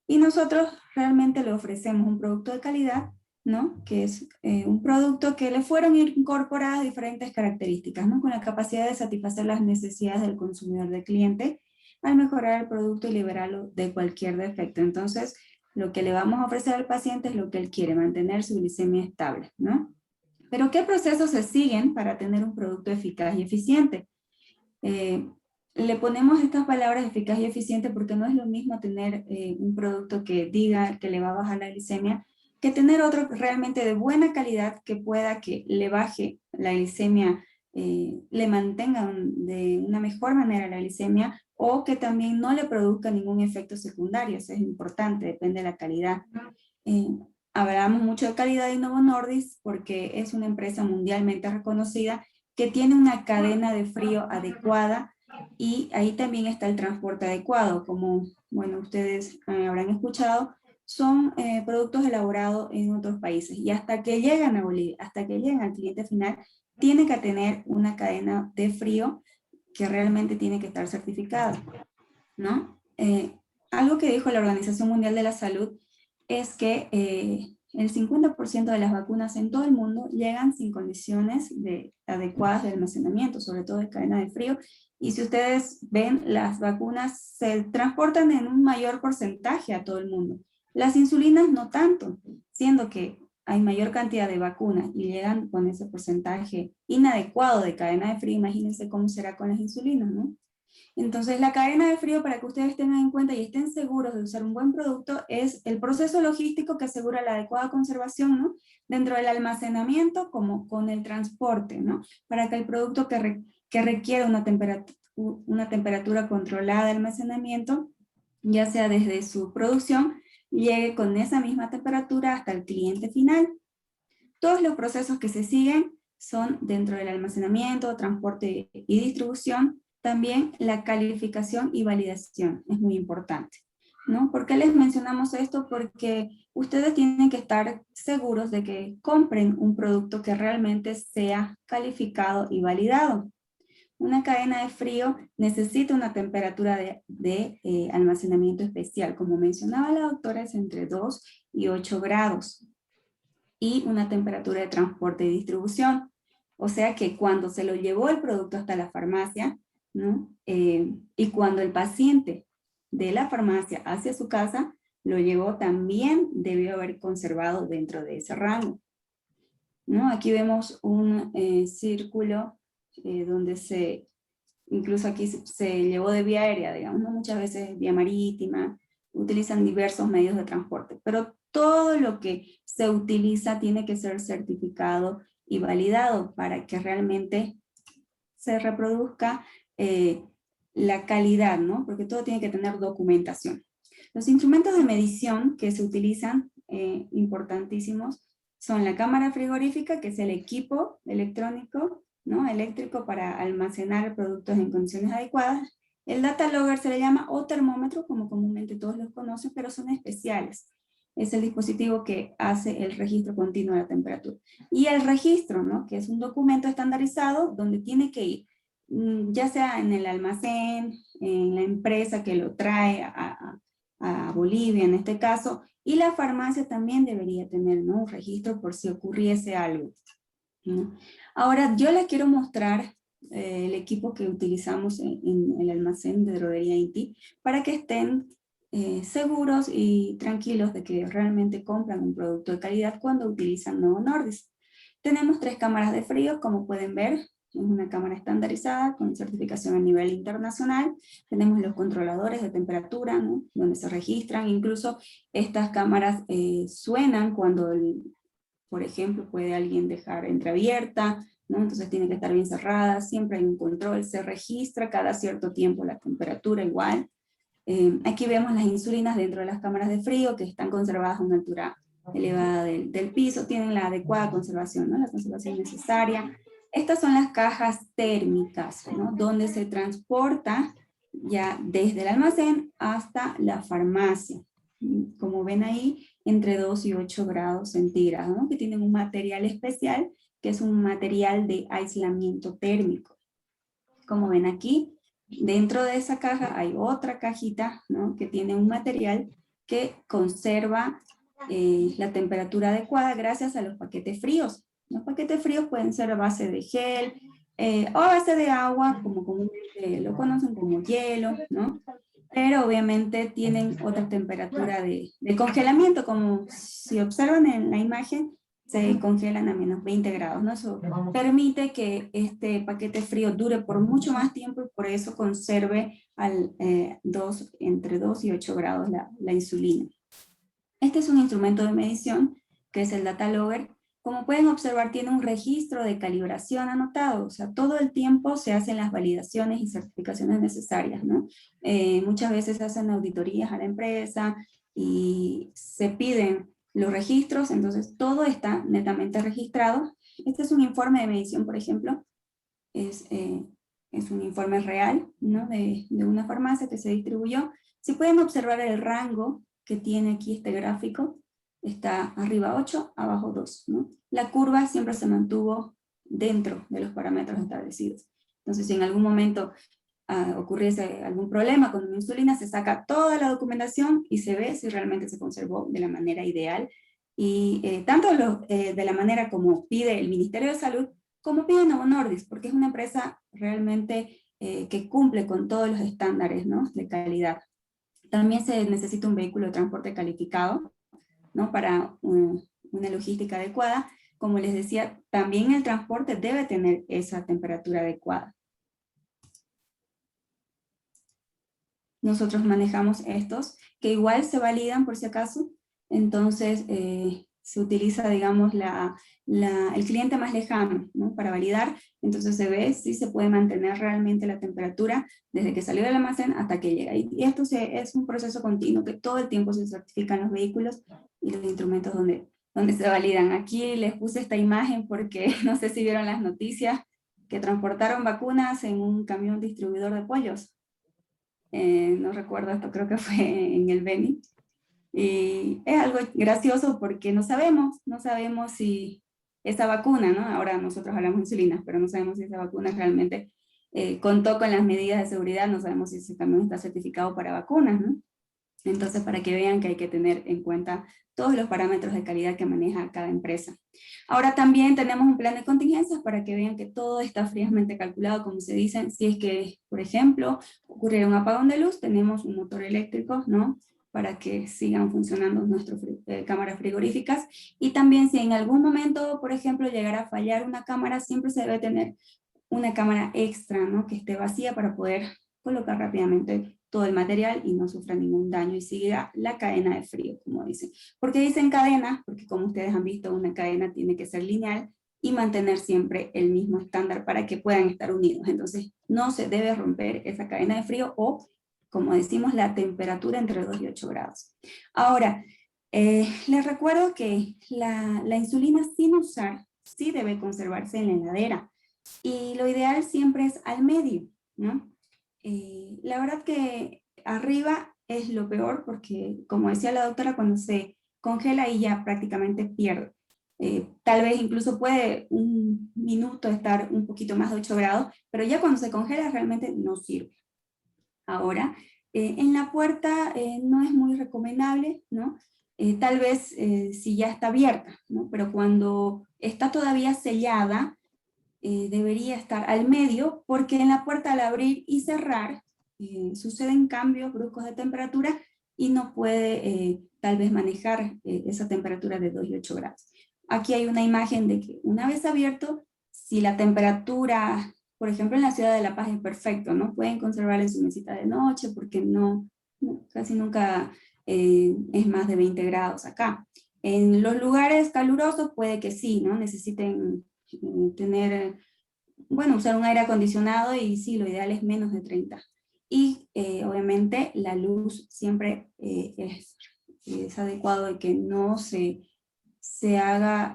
Y nosotros realmente le ofrecemos un producto de calidad, ¿no?, que es un producto que le fueron incorporadas diferentes características, ¿no?, con la capacidad de satisfacer las necesidades del consumidor, del cliente, al mejorar el producto y liberarlo de cualquier defecto. Entonces, lo que le vamos a ofrecer al paciente es lo que él quiere, mantener su glicemia estable, ¿no? Pero ¿qué procesos se siguen para tener un producto eficaz y eficiente? Le ponemos estas palabras eficaz y eficiente porque no es lo mismo tener un producto que diga que le va a bajar la glicemia que tener otro realmente de buena calidad que pueda que le baje la glicemia, le mantenga de una mejor manera la glicemia o que también no le produzca ningún efecto secundario. Eso es importante, depende de la calidad. Hablamos mucho de calidad de Novo Nordisk porque es una empresa mundialmente reconocida que tiene una cadena de frío adecuada y ahí también está el transporte adecuado. Como, bueno, ustedes habrán escuchado, son productos elaborados en otros países y hasta que llegan a Bolivia, hasta que llegan al cliente final, tiene que tener una cadena de frío que realmente tiene que estar certificada, ¿no? Algo que dijo la Organización Mundial de la Salud es que el 50% de las vacunas en todo el mundo llegan sin condiciones adecuadas de almacenamiento, sobre todo de cadena de frío. Y si ustedes ven, las vacunas se transportan en un mayor porcentaje a todo el mundo. Las insulinas no tanto, siendo que hay mayor cantidad de vacunas y llegan con ese porcentaje inadecuado de cadena de frío. Imagínense cómo será con las insulinas, ¿no? Entonces, la cadena de frío, para que ustedes tengan en cuenta y estén seguros de usar un buen producto, es el proceso logístico que asegura la adecuada conservación, ¿no?, dentro del almacenamiento como con el transporte, ¿no?, para que el producto que requiere una temperatura controlada de almacenamiento, ya sea desde su producción, llegue con esa misma temperatura hasta el cliente final. Todos los procesos que se siguen son dentro del almacenamiento, transporte y distribución. también la calificación y validación es muy importante, ¿no? ¿Por qué les mencionamos esto? Porque ustedes tienen que estar seguros de que compren un producto que realmente sea calificado y validado. Una cadena de frío necesita una temperatura de almacenamiento especial. Como mencionaba la doctora, es entre 2 y 8 grados. Y una temperatura de transporte y distribución. O sea que cuando se lo llevó el producto hasta la farmacia, ¿no? Y cuando el paciente de la farmacia hacia su casa, lo llevó, también debió haber conservado dentro de ese rango, ¿no? Aquí vemos un círculo donde incluso aquí se llevó de vía aérea, digamos, ¿no? Muchas veces vía marítima, utilizan diversos medios de transporte, pero todo lo que se utiliza tiene que ser certificado y validado para que realmente se reproduzca la calidad, ¿no? Porque todo tiene que tener documentación. Los instrumentos de medición que se utilizan, importantísimos, son la cámara frigorífica, que es el equipo electrónico, ¿no? Eléctrico para almacenar productos en condiciones adecuadas. El data logger se le llama, o termómetro, como comúnmente todos los conocen, pero son especiales. Es el dispositivo que hace el registro continuo de la temperatura. Y el registro, ¿no? Que es un documento estandarizado donde tiene que ir, ya sea en el almacén, en la empresa que lo trae a Bolivia en este caso, y la farmacia también debería tener, ¿no? Un registro por si ocurriese algo, ¿no? Ahora yo les quiero mostrar el equipo que utilizamos en el almacén de droguería INTI para que estén seguros y tranquilos de que realmente compran un producto de calidad cuando utilizan Novo Nordisk. Tenemos 3 cámaras de frío, como pueden ver, es una cámara estandarizada con certificación a nivel internacional. Tenemos los controladores de temperatura, ¿no? Donde se registran, incluso estas cámaras suenan cuando, por ejemplo, puede alguien dejar entreabierta, ¿no? Entonces tiene que estar bien cerrada, siempre hay un control, se registra cada cierto tiempo la temperatura igual. Aquí vemos las insulinas dentro de las cámaras de frío que están conservadas a una altura elevada del piso, tienen la adecuada conservación, ¿no? La conservación necesaria. Estas son las cajas térmicas, ¿no? Donde se transporta ya desde el almacén hasta la farmacia. Como ven ahí, entre 2 y 8 grados centígrados, ¿no? Que tienen un material especial, que es un material de aislamiento térmico. Como ven aquí, dentro de esa caja hay otra cajita, ¿no? Que tiene un material que conserva la temperatura adecuada gracias a los paquetes fríos. Los paquetes fríos pueden ser a base de gel o a base de agua, como comúnmente lo conocen como hielo, ¿no? Pero obviamente tienen otra temperatura de congelamiento, como si observan en la imagen, se congelan a menos 20 grados, ¿no? Eso permite que este paquete frío dure por mucho más tiempo y por eso conserve entre 2 y 8 grados la insulina. Este es un instrumento de medición, que es el data logger. Como pueden observar, tiene un registro de calibración anotado, o sea, todo el tiempo se hacen las validaciones y certificaciones necesarias, ¿no? Muchas veces se hacen auditorías a la empresa y se piden los registros, entonces todo está netamente registrado. Este es un informe de medición, por ejemplo, es un informe real, ¿no? de una farmacia que se distribuyó. Si pueden observar el rango que tiene aquí este gráfico, está arriba 8, abajo 2, ¿no? La curva siempre se mantuvo dentro de los parámetros establecidos. Entonces, si en algún momento ocurriese algún problema con una insulina, se saca toda la documentación y se ve si realmente se conservó de la manera ideal. Y tanto de la manera como pide el Ministerio de Salud, como pide Novo Nordisk, porque es una empresa realmente que cumple con todos los estándares, ¿no? De calidad. También se necesita un vehículo de transporte calificado, ¿no? Para una logística adecuada. Como les decía, también el transporte debe tener esa temperatura adecuada. Nosotros manejamos estos, que igual se validan por si acaso. Entonces se utiliza, digamos, el cliente más lejano, ¿no? Para validar. Entonces se ve si se puede mantener realmente la temperatura desde que salió del almacén hasta que llega. Y esto es un proceso continuo, que todo el tiempo se certifican los vehículos y los instrumentos donde se validan. Aquí les puse esta imagen porque no sé si vieron las noticias que transportaron vacunas en un camión distribuidor de pollos. No recuerdo, esto creo que fue en el Beni. Y es algo gracioso porque no sabemos si esa vacuna, ¿no? Ahora nosotros hablamos de insulinas, pero no sabemos si esa vacuna realmente contó con las medidas de seguridad, no sabemos si ese camión está certificado para vacunas, ¿no? Entonces, para que vean que hay que tener en cuenta todos los parámetros de calidad que maneja cada empresa. Ahora también tenemos un plan de contingencias para que vean que todo está fríamente calculado, como se dice, si es que, por ejemplo, ocurriera un apagón de luz, tenemos un motor eléctrico, ¿no? Para que sigan funcionando nuestras cámaras frigoríficas. Y también si en algún momento, por ejemplo, llegara a fallar una cámara, siempre se debe tener una cámara extra, ¿no? Que esté vacía para poder colocar rápidamente todo el material y no sufra ningún daño y siga la cadena de frío, como dicen. ¿Por qué dicen cadena? Porque como ustedes han visto, una cadena tiene que ser lineal y mantener siempre el mismo estándar para que puedan estar unidos. Entonces, no se debe romper esa cadena de frío o, como decimos, la temperatura entre 2 y 8 grados. Ahora, les recuerdo que la insulina sin usar sí debe conservarse en la heladera. Y lo ideal siempre es al medio, ¿no? La verdad que arriba es lo peor porque, como decía la doctora, cuando se congela ahí ya prácticamente pierde. Tal vez incluso puede un minuto estar un poquito más de 8 grados, pero ya cuando se congela realmente no sirve. Ahora, en la puerta no es muy recomendable, ¿no? Tal vez si ya está abierta, ¿no? Pero cuando está todavía sellada, debería estar al medio, porque en la puerta al abrir y cerrar suceden cambios bruscos de temperatura y no puede tal vez manejar esa temperatura de 2 y 8 grados. Aquí hay una imagen de que una vez abierto, si la temperatura, por ejemplo en la ciudad de La Paz es perfecto, ¿no? Pueden conservar en su mesita de noche porque casi nunca es más de 20 grados acá. En los lugares calurosos puede que sí, ¿no? Necesiten tener, bueno, usar un aire acondicionado y sí, lo ideal es menos de 30. Y obviamente la luz siempre es adecuado de que no se haga,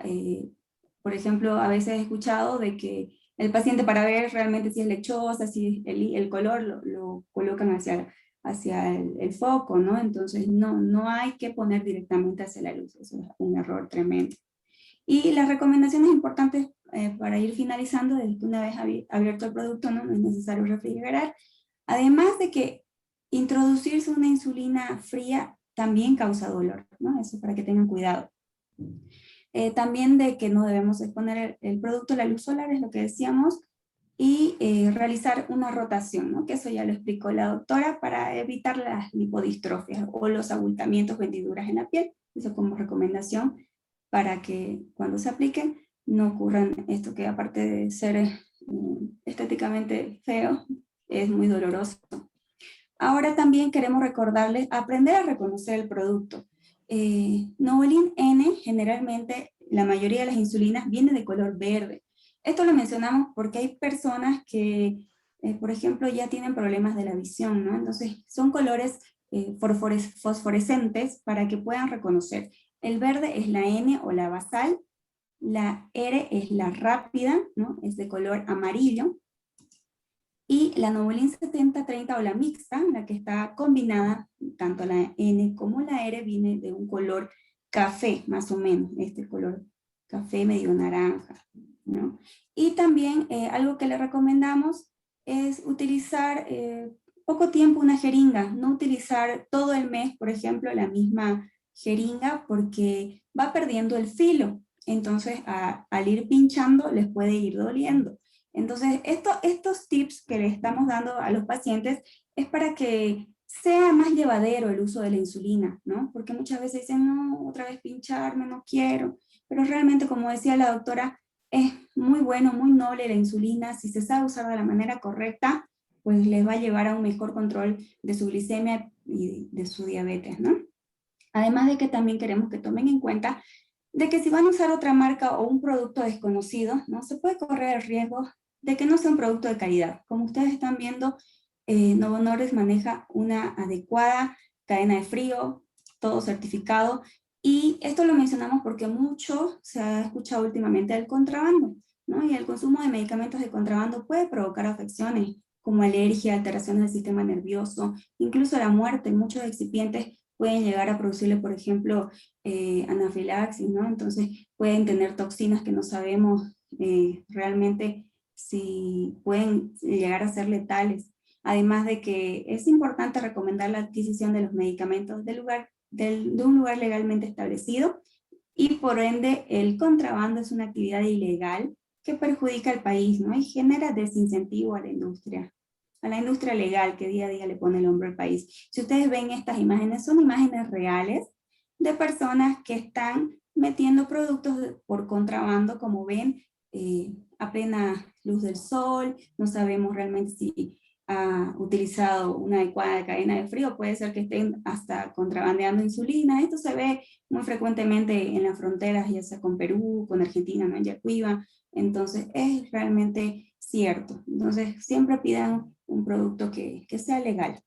por ejemplo, a veces he escuchado de que el paciente para ver realmente si es lechosa, si el color lo colocan hacia el foco, ¿no? Entonces no hay que poner directamente hacia la luz, eso es un error tremendo. Y las recomendaciones importantes para ir finalizando es que una vez abierto el producto no es necesario refrigerar. Además de que introducirse una insulina fría también causa dolor, ¿no? Eso para que tengan cuidado. También de que no debemos exponer el producto a la luz solar, es lo que decíamos, y realizar una rotación, ¿no? Que eso ya lo explicó la doctora, para evitar las lipodistrofias o los abultamientos o hendiduras en la piel. Eso como recomendación para que cuando se apliquen no ocurran esto que aparte de ser estéticamente feo, es muy doloroso. Ahora también queremos recordarles aprender a reconocer el producto. Novolin N, generalmente la mayoría de las insulinas viene de color verde. Esto lo mencionamos porque hay personas que, por ejemplo, ya tienen problemas de la visión, ¿no? Entonces son colores fosforescentes para que puedan reconocer. El verde es la N o la basal, la R es la rápida, ¿no? Es de color amarillo, y la Novolin 7030 o la mixta, la que está combinada, tanto la N como la R viene de un color café, más o menos, este color café medio naranja, ¿no? Y también algo que le recomendamos es utilizar poco tiempo una jeringa, no utilizar todo el mes, por ejemplo, la misma jeringa, porque va perdiendo el filo, entonces al ir pinchando les puede ir doliendo. Entonces, estos tips que le estamos dando a los pacientes es para que sea más llevadero el uso de la insulina, ¿no? Porque muchas veces dicen, no, otra vez pincharme, no quiero. Pero realmente, como decía la doctora, es muy bueno, muy noble la insulina. Si se sabe usar de la manera correcta, pues les va a llevar a un mejor control de su glicemia y de su diabetes, ¿no? Además de que también queremos que tomen en cuenta de que si van a usar otra marca o un producto desconocido, ¿no? Se puede correr el riesgo de que no sea un producto de calidad. Como ustedes están viendo, Novo Nordisk maneja una adecuada cadena de frío, todo certificado, y esto lo mencionamos porque mucho se ha escuchado últimamente del contrabando. ¿no? Y el consumo de medicamentos de contrabando puede provocar afecciones como alergia, alteraciones del sistema nervioso, incluso la muerte. Muchos excipientes pueden llegar a producirle, por ejemplo, anafilaxis, ¿no? Entonces pueden tener toxinas que no sabemos realmente si pueden llegar a ser letales. Además de que es importante recomendar la adquisición de los medicamentos de un lugar legalmente establecido, y por ende el contrabando es una actividad ilegal que perjudica al país, ¿no? Y genera desincentivo a la industria legal que día a día le pone el hombro al país. Si ustedes ven estas imágenes, son imágenes reales de personas que están metiendo productos por contrabando, como ven, a plena luz del sol. No sabemos realmente si ha utilizado una adecuada cadena de frío, puede ser que estén hasta contrabandeando insulina. Esto se ve muy frecuentemente en las fronteras, ya sea con Perú, con Argentina, ¿no? En Yacuiba. Entonces es realmente cierto. Entonces siempre pidan un producto que sea legal.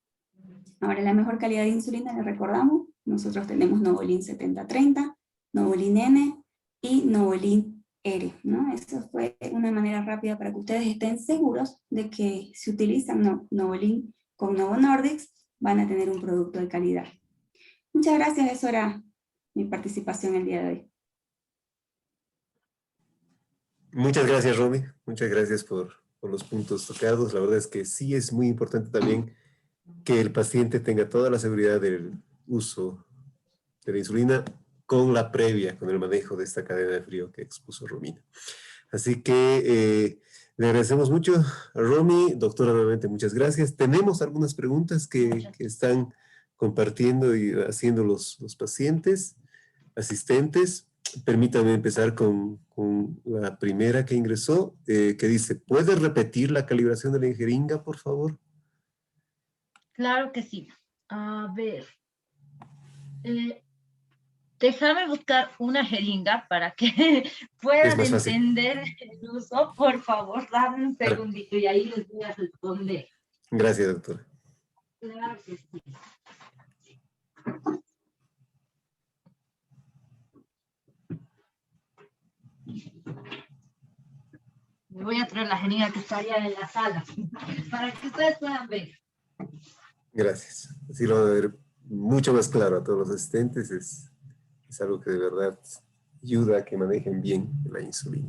Ahora, la mejor calidad de insulina, les recordamos, nosotros tenemos Novolin 7030, Novolin N y Novolin R, ¿no? Esto fue una manera rápida para que ustedes estén seguros de que si utilizan Novolin con Novo Nordisk, van a tener un producto de calidad. Muchas gracias, eso era mi participación el día de hoy. Muchas gracias, Romy. Muchas gracias por los puntos tocados. La verdad es que sí es muy importante también que el paciente tenga toda la seguridad del uso de la insulina con la previa, con el manejo de esta cadena de frío que expuso Romina. Así que le agradecemos mucho a Romy. Doctora, nuevamente muchas gracias. Tenemos algunas preguntas que están compartiendo y haciendo los pacientes, asistentes. Permítame empezar con la primera que ingresó, que dice, ¿puede repetir la calibración de la jeringa, por favor? Claro que sí. A ver. Déjame buscar una jeringa para que Es puedan más fácil. entender el uso. Por favor, dame un Claro. segundito y ahí les voy a responder. Gracias, doctora. Claro que sí. Me voy a traer la jeringa que estaría en la sala para que ustedes puedan ver. Gracias. Así lo van a ver mucho más claro a todos los asistentes. Es algo que de verdad ayuda a que manejen bien la insulina.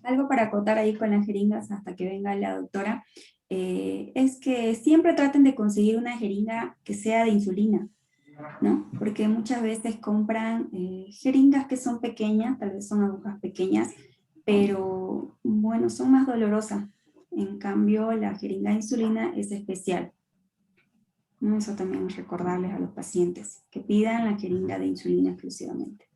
Algo para acotar ahí con las jeringas hasta que venga la doctora, es que siempre traten de conseguir una jeringa que sea de insulina, ¿no? Porque muchas veces compran jeringas que son pequeñas, tal vez son agujas pequeñas, pero bueno, son más dolorosas. En cambio, la jeringa de insulina es especial, ¿no? Eso también es recordarles a los pacientes, que pidan la jeringa de insulina exclusivamente.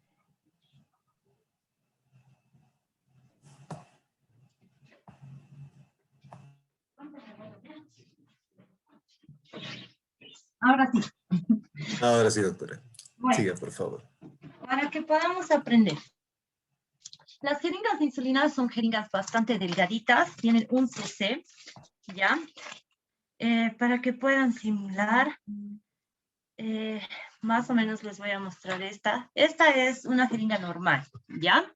Ahora sí. Ahora sí, doctora. Bueno, Siga, por favor. para que podamos aprender. Las jeringas de insulina son jeringas bastante delgaditas, tienen un cc, ¿ya? Para que puedan simular, más o menos les voy a mostrar esta. Esta es una jeringa normal, ¿ya?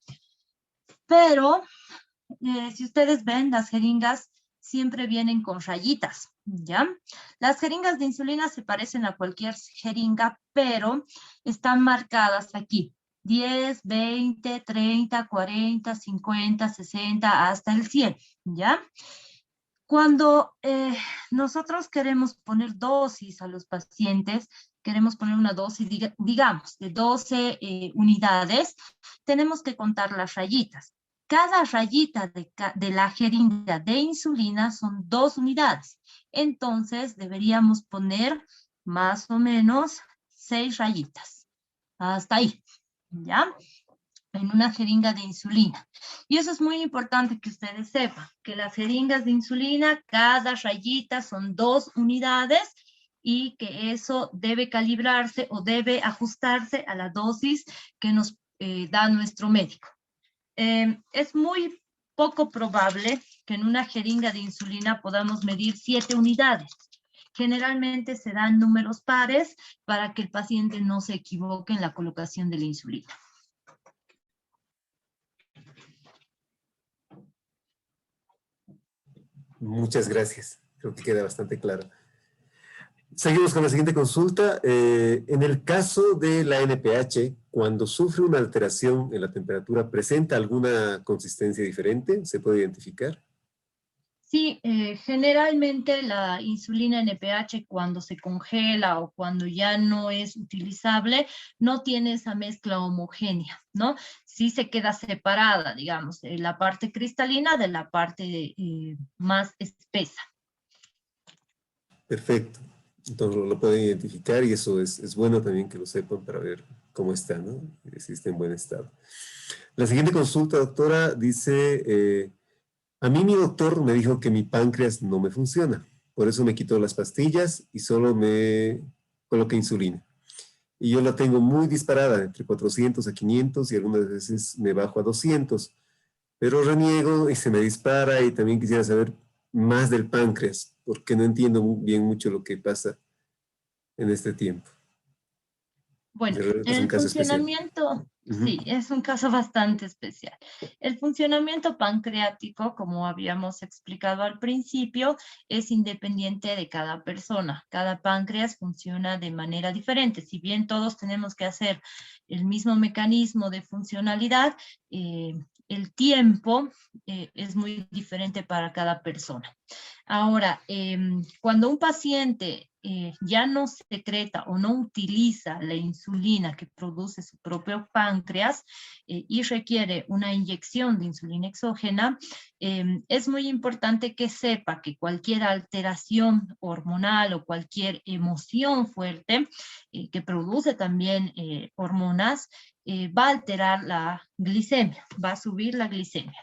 Pero, si ustedes ven, las jeringas siempre vienen con rayitas, ¿ya? Las jeringas de insulina se parecen a cualquier jeringa, pero están marcadas aquí. 10, 20, 30, 40, 50, 60, hasta el 100, ¿ya? Cuando nosotros queremos poner dosis a los pacientes, queremos poner una dosis, digamos, de 12 unidades, tenemos que contar las rayitas. Cada rayita de la jeringa de insulina son 2 unidades. Entonces, deberíamos poner más o menos 6 rayitas. Hasta ahí, ¿ya? En una jeringa de insulina. Y eso es muy importante que ustedes sepan, que las jeringas de insulina, cada rayita son 2 unidades y que eso debe calibrarse o debe ajustarse a la dosis que nos da nuestro médico. Es muy poco probable que en una jeringa de insulina podamos medir 7 unidades. Generalmente se dan números pares para que el paciente no se equivoque en la colocación de la insulina. Muchas gracias. Creo que queda bastante claro. Seguimos con la siguiente consulta. En el caso de la NPH, cuando sufre una alteración en la temperatura, ¿presenta alguna consistencia diferente? ¿Se puede identificar? Sí, generalmente la insulina NPH cuando se congela o cuando ya no es utilizable, no tiene esa mezcla homogénea, ¿no? Sí se queda separada, digamos, la parte cristalina de la parte más espesa. Perfecto. Entonces lo pueden identificar y eso es bueno también que lo sepan para ver cómo está, ¿no? Si está en buen estado. La siguiente consulta, doctora, dice, a mí mi doctor me dijo que mi páncreas no me funciona. Por eso me quitó las pastillas y solo me coloqué insulina. Y yo la tengo muy disparada, entre 400 a 500 y algunas veces me bajo a 200. Pero reniego y se me dispara y también quisiera saber más del páncreas, porque no entiendo bien mucho lo que pasa en este tiempo. Bueno, Es un el caso especial. funcionamiento, Ujú. sí, es un caso bastante especial. El funcionamiento pancreático, como habíamos explicado al principio, es independiente de cada persona. Cada páncreas funciona de manera diferente. Si bien todos tenemos que hacer el mismo mecanismo de funcionalidad, el tiempo es muy diferente para cada persona. Ahora, cuando un paciente ya no secreta o no utiliza la insulina que produce su propio páncreas y requiere una inyección de insulina exógena, es muy importante que sepa que cualquier alteración hormonal o cualquier emoción fuerte que produce también hormonas va a alterar la glicemia, va a subir la glicemia.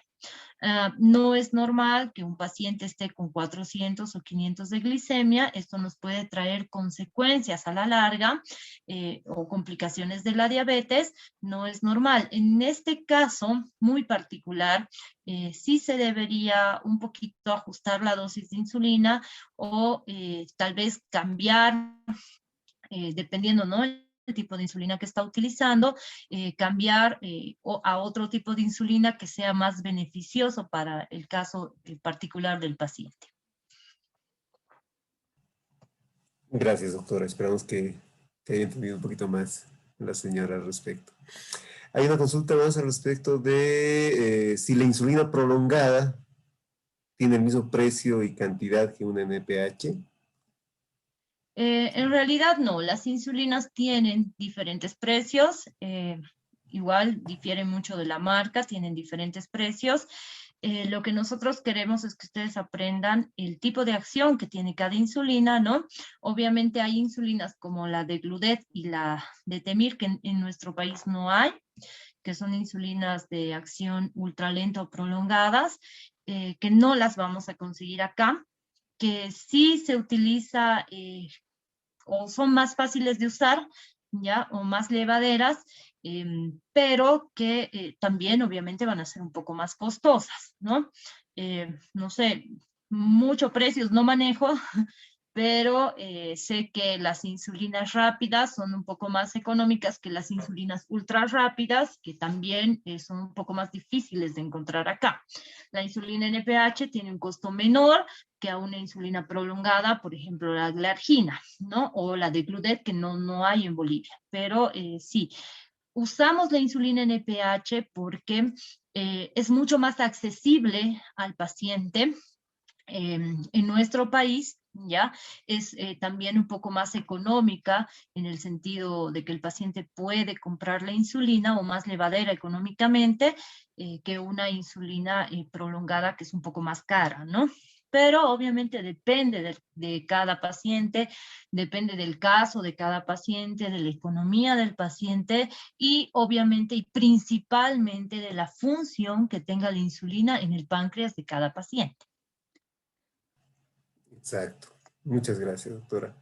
No es normal que un paciente esté con 400 o 500 de glicemia. Esto nos puede traer consecuencias a la larga o complicaciones de la diabetes. No es normal. En este caso muy particular, sí se debería un poquito ajustar la dosis de insulina o tal vez cambiar, dependiendo, ¿no?, el tipo de insulina que está utilizando, cambiar a otro tipo de insulina que sea más beneficioso para el caso particular del paciente. Gracias, doctora. Esperamos que haya entendido un poquito más la señora al respecto. Hay una consulta más al respecto de si la insulina prolongada tiene el mismo precio y cantidad que una NPH. En realidad no, las insulinas tienen diferentes precios, igual difieren mucho de la marca, tienen diferentes precios. Lo que nosotros queremos es que ustedes aprendan el tipo de acción que tiene cada insulina, ¿no? Obviamente hay insulinas como la de Gludet y la de Temir, que en nuestro país no hay, que son insulinas de acción ultralenta o prolongadas, que no las vamos a conseguir acá, que sí se utiliza o son más fáciles de usar, ¿ya? O más llevaderas, pero que también obviamente van a ser un poco más costosas, ¿no? No sé, muchos precios no manejo, pero sé que las insulinas rápidas son un poco más económicas que las insulinas ultra rápidas, que también son un poco más difíciles de encontrar acá. La insulina NPH tiene un costo menor que a una insulina prolongada, por ejemplo, la glargina, ¿no? O la de Gludet, que no hay en Bolivia. Pero sí, usamos la insulina NPH porque es mucho más accesible al paciente. En nuestro país, ¿ya? Es también un poco más económica en el sentido de que el paciente puede comprar la insulina o más llevadera económicamente que una insulina prolongada que es un poco más cara, ¿no? Pero obviamente depende de cada paciente, depende del caso de cada paciente, de la economía del paciente y obviamente y principalmente de la función que tenga la insulina en el páncreas de cada paciente. Exacto. Muchas gracias, doctora.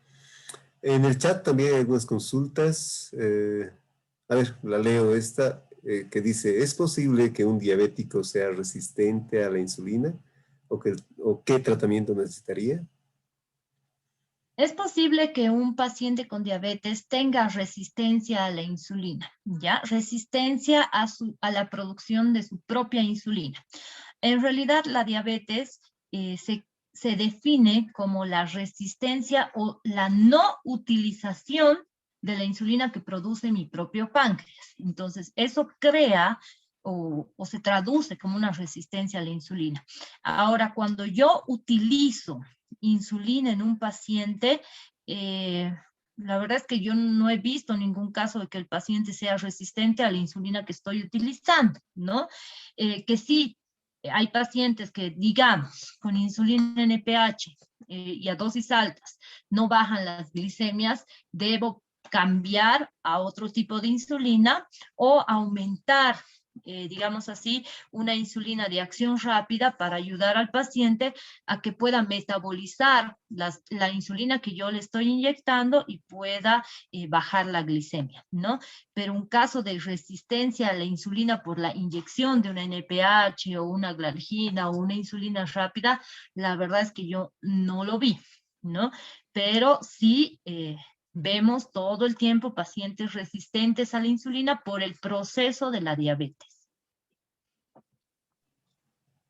En el chat también hay algunas consultas. A ver, la leo esta. que dice, ¿es posible que un diabético sea resistente a la insulina? ¿O qué tratamiento necesitaría? Es posible que un paciente con diabetes tenga resistencia a la insulina, ¿ya? Resistencia a la producción de su propia insulina. En realidad, la diabetes se define como la resistencia o la no utilización de la insulina que produce mi propio páncreas. Entonces, eso crea o se traduce como una resistencia a la insulina. Ahora, cuando yo utilizo insulina en un paciente, la verdad es que yo no he visto ningún caso de que el paciente sea resistente a la insulina que estoy utilizando, ¿no? Que sí, hay pacientes que, digamos, con insulina NPH y a dosis altas no bajan las glicemias, debo cambiar a otro tipo de insulina o aumentar, digamos así, una insulina de acción rápida para ayudar al paciente a que pueda metabolizar la insulina que yo le estoy inyectando y pueda bajar la glicemia, ¿no? Pero un caso de resistencia a la insulina por la inyección de una NPH o una glargina o una insulina rápida, la verdad es que yo no lo vi, ¿no? Pero sí vemos todo el tiempo pacientes resistentes a la insulina por el proceso de la diabetes.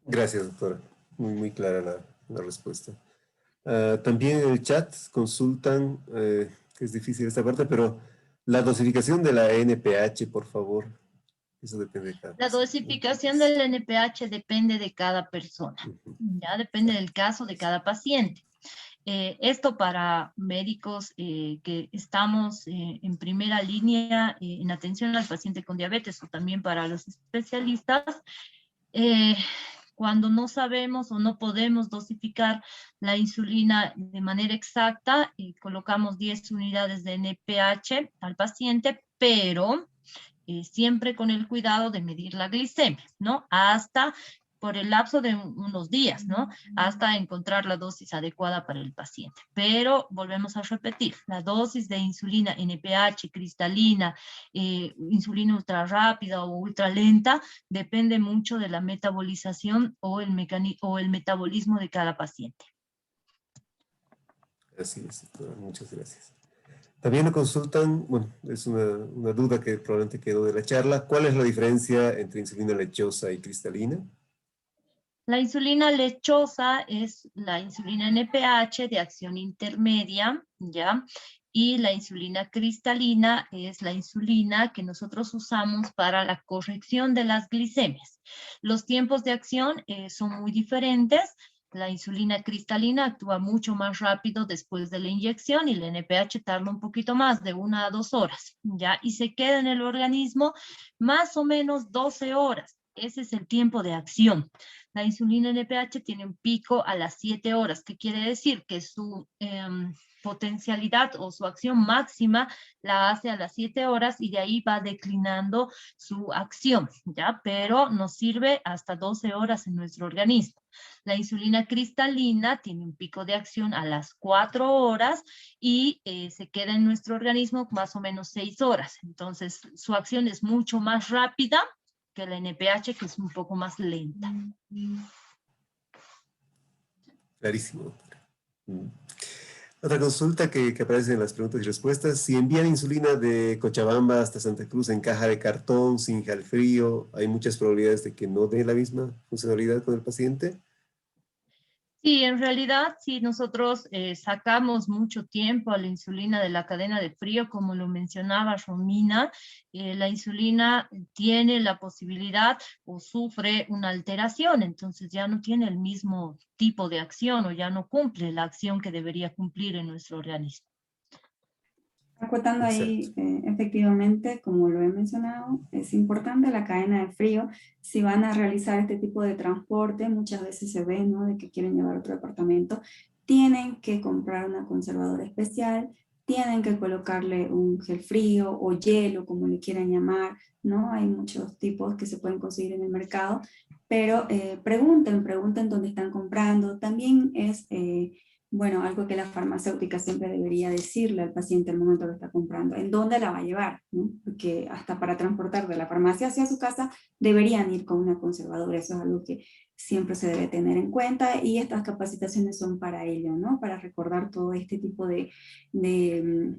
Gracias, doctora. Muy clara la respuesta. También en el chat consultan, que es difícil esta parte, pero la dosificación de la NPH, por favor. Eso depende de cada La paciente. dosificación del NPH depende de cada persona, ya depende del caso de cada paciente. Esto para médicos que estamos en primera línea en atención al paciente con diabetes o también para los especialistas, cuando no sabemos o no podemos dosificar la insulina de manera exacta, colocamos 10 unidades de NPH al paciente, pero siempre con el cuidado de medir la glicemia, ¿no? Hasta por el lapso de unos días, ¿no? Hasta encontrar la dosis adecuada para el paciente. Pero volvemos a repetir, la dosis de insulina NPH cristalina, insulina ultra rápida o ultra lenta, depende mucho de la metabolización o el metabolismo de cada paciente. Así es, doctora. Muchas gracias. También me consultan, bueno, es una duda que probablemente quedó de la charla. ¿Cuál es la diferencia entre insulina lechosa y cristalina? La insulina lechosa es la insulina NPH de acción intermedia, ¿ya? Y la insulina cristalina es la insulina que nosotros usamos para la corrección de las glicemias. Los tiempos de acción son muy diferentes. La insulina cristalina actúa mucho más rápido después de la inyección y la NPH tarda un poquito más, de 1 a 2 horas, ¿ya? Y se queda en el organismo más o menos 12 horas. Ese es el tiempo de acción. La insulina NPH tiene un pico a las 7 horas, que quiere decir que su potencialidad o su acción máxima la hace a las 7 horas y de ahí va declinando su acción, ¿ya? Pero nos sirve hasta 12 horas en nuestro organismo. La insulina cristalina tiene un pico de acción a las 4 horas y se queda en nuestro organismo más o menos 6 horas. Entonces, su acción es mucho más rápida que la NPH, que es un poco más lenta. Clarísimo, doctora. Otra consulta que aparece en las preguntas y respuestas. Si envían insulina de Cochabamba hasta Santa Cruz en caja de cartón, sin jalfrío, ¿hay muchas probabilidades de que no dé la misma funcionalidad con el paciente? Sí, en realidad, si nosotros sacamos mucho tiempo a la insulina de la cadena de frío, como lo mencionaba Romina, la insulina tiene la posibilidad o sufre una alteración, entonces ya no tiene el mismo tipo de acción o ya no cumple la acción que debería cumplir en nuestro organismo. Acotando ahí, efectivamente, como lo he mencionado, es importante la cadena de frío. Si van a realizar este tipo de transporte, muchas veces se ve, ¿no?, de que quieren llevar a otro departamento, tienen que comprar una conservadora especial, tienen que colocarle un gel frío o hielo, como le quieran llamar, ¿no? Hay muchos tipos que se pueden conseguir en el mercado, pero pregunten dónde están comprando. También es bueno, algo que la farmacéutica siempre debería decirle al paciente al momento que lo está comprando, en dónde la va a llevar, ¿no? Porque hasta para transportar de la farmacia hacia su casa deberían ir con una conservadora, eso es algo que siempre se debe tener en cuenta y estas capacitaciones son para ello, ¿no? Para recordar todo este tipo de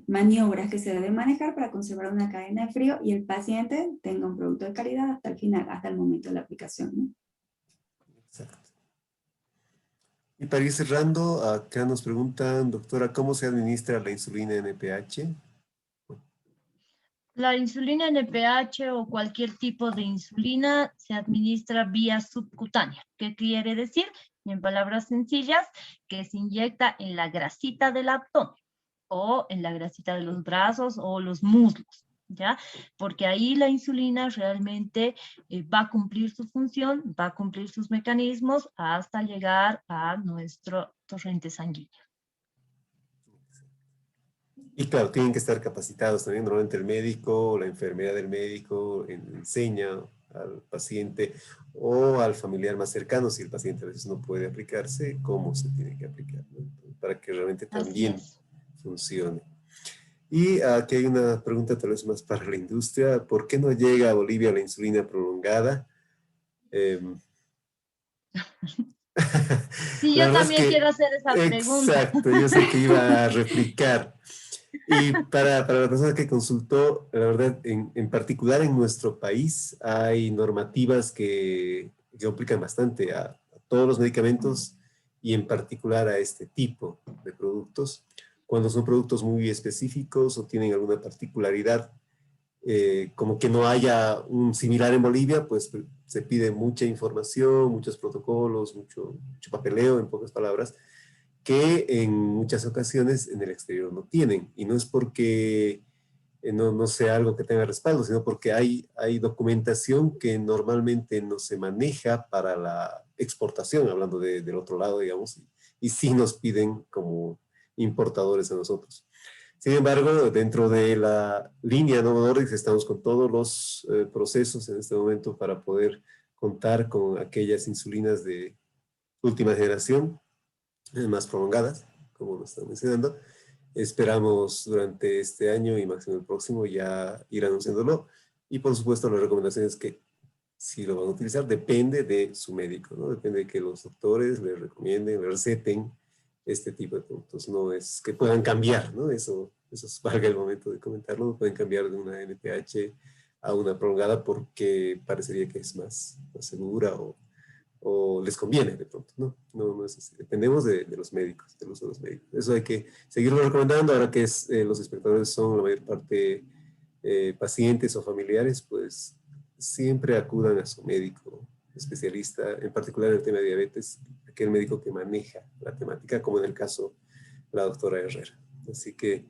maniobras que se deben manejar para conservar una cadena de frío y el paciente tenga un producto de calidad hasta el final, hasta el momento de la aplicación, ¿no? Exacto. Y para ir cerrando, acá nos preguntan, doctora, ¿cómo se administra la insulina NPH? La insulina NPH o cualquier tipo de insulina se administra vía subcutánea. ¿Qué quiere decir? En palabras sencillas, que se inyecta en la grasita del abdomen o en la grasita de los brazos o los muslos, ¿ya? Porque ahí la insulina realmente va a cumplir su función, va a cumplir sus mecanismos hasta llegar a nuestro torrente sanguíneo. Y claro, tienen que estar capacitados también, normalmente el médico o la enfermera del médico enseña al paciente o al familiar más cercano, si el paciente a veces no puede aplicarse, cómo se tiene que aplicar, ¿no? Para que realmente también funcione. Y aquí hay una pregunta tal vez más para la industria. ¿Por qué no llega a Bolivia la insulina prolongada? Sí, La yo verdad es también quiero que, hacer esa pregunta. exacto, yo sé que iba a replicar. Y para la persona que consultó, la verdad, en particular en nuestro país hay normativas que aplican bastante a todos los medicamentos y en particular a este tipo de productos. Cuando son productos muy específicos o tienen alguna particularidad, como que no haya un similar en Bolivia, pues se pide mucha información, muchos protocolos, mucho papeleo, en pocas palabras, que en muchas ocasiones en el exterior no tienen. Y no es porque no sea algo que tenga respaldo, sino porque hay documentación que normalmente no se maneja para la exportación, hablando del otro lado, digamos, y sí nos piden como importadores a nosotros. Sin embargo, dentro de la línea Novo Nordisk estamos con todos los procesos en este momento para poder contar con aquellas insulinas de última generación, más prolongadas, como lo están mencionando. Esperamos durante este año y máximo el próximo ya ir anunciándolo. Y por supuesto, las recomendaciones que si lo van a utilizar depende de su médico, ¿no? Depende de que los doctores le recomienden, le receten este tipo de productos. No es que puedan cambiar, ¿no? Eso valga el momento de comentarlo. No pueden cambiar de una NPH a una prolongada porque parecería que es más segura o les conviene de pronto, ¿no? No es así. Dependemos de los médicos, del uso de los médicos. Eso hay que seguirlo recomendando. Ahora que los espectadores son la mayor parte pacientes o familiares, pues siempre acudan a su médico especialista, en particular en el tema de diabetes, aquel médico que maneja la temática, como en el caso la doctora Herrera. Así que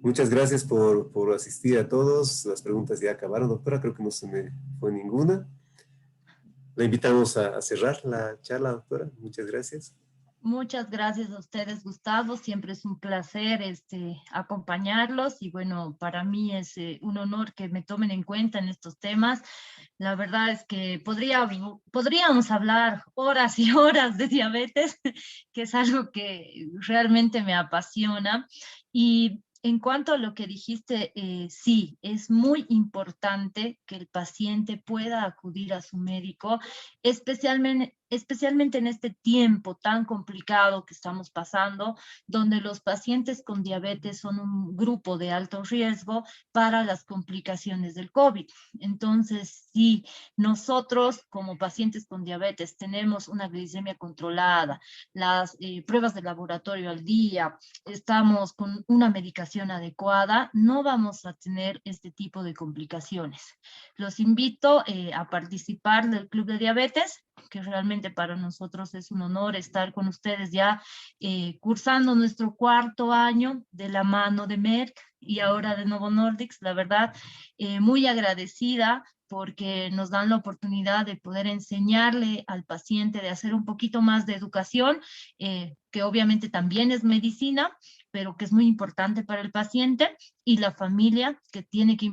muchas gracias por asistir a todos. Las preguntas ya acabaron, doctora. Creo que no se me fue ninguna. La invitamos a cerrar la charla, doctora. Muchas gracias. Muchas gracias a ustedes, Gustavo. Siempre es un placer acompañarlos y bueno, para mí es un honor que me tomen en cuenta en estos temas. La verdad es que podríamos hablar horas y horas de diabetes, que es algo que realmente me apasiona. Y en cuanto a lo que dijiste, sí, es muy importante que el paciente pueda acudir a su médico, especialmente en este tiempo tan complicado que estamos pasando, donde los pacientes con diabetes son un grupo de alto riesgo para las complicaciones del COVID. Entonces, si nosotros como pacientes con diabetes tenemos una glicemia controlada, las pruebas de laboratorio al día, estamos con una medicación adecuada, no vamos a tener este tipo de complicaciones. Los invito a participar del Club de Diabetes, que realmente para nosotros es un honor estar con ustedes ya cursando nuestro 4.º año de la mano de Merck y ahora de Novo Nordisk. La verdad, muy agradecida porque nos dan la oportunidad de poder enseñarle al paciente, de hacer un poquito más de educación, que obviamente también es medicina, pero que es muy importante para el paciente y la familia que tiene que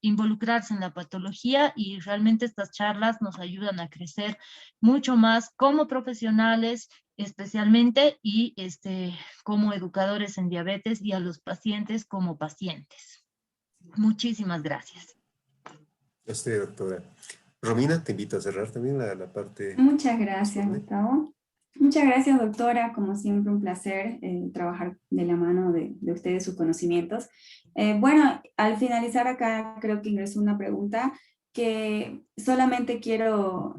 involucrarse en la patología, y realmente estas charlas nos ayudan a crecer mucho más como profesionales, especialmente, y como educadores en diabetes, y a los pacientes como pacientes. Muchísimas gracias. A usted, doctora. Romina, te invito a cerrar también la parte. Muchas gracias, Gustavo. Muchas gracias, doctora. Como siempre, un placer trabajar de la mano de ustedes, sus conocimientos. Bueno, al finalizar acá, creo que ingresó una pregunta que solamente quiero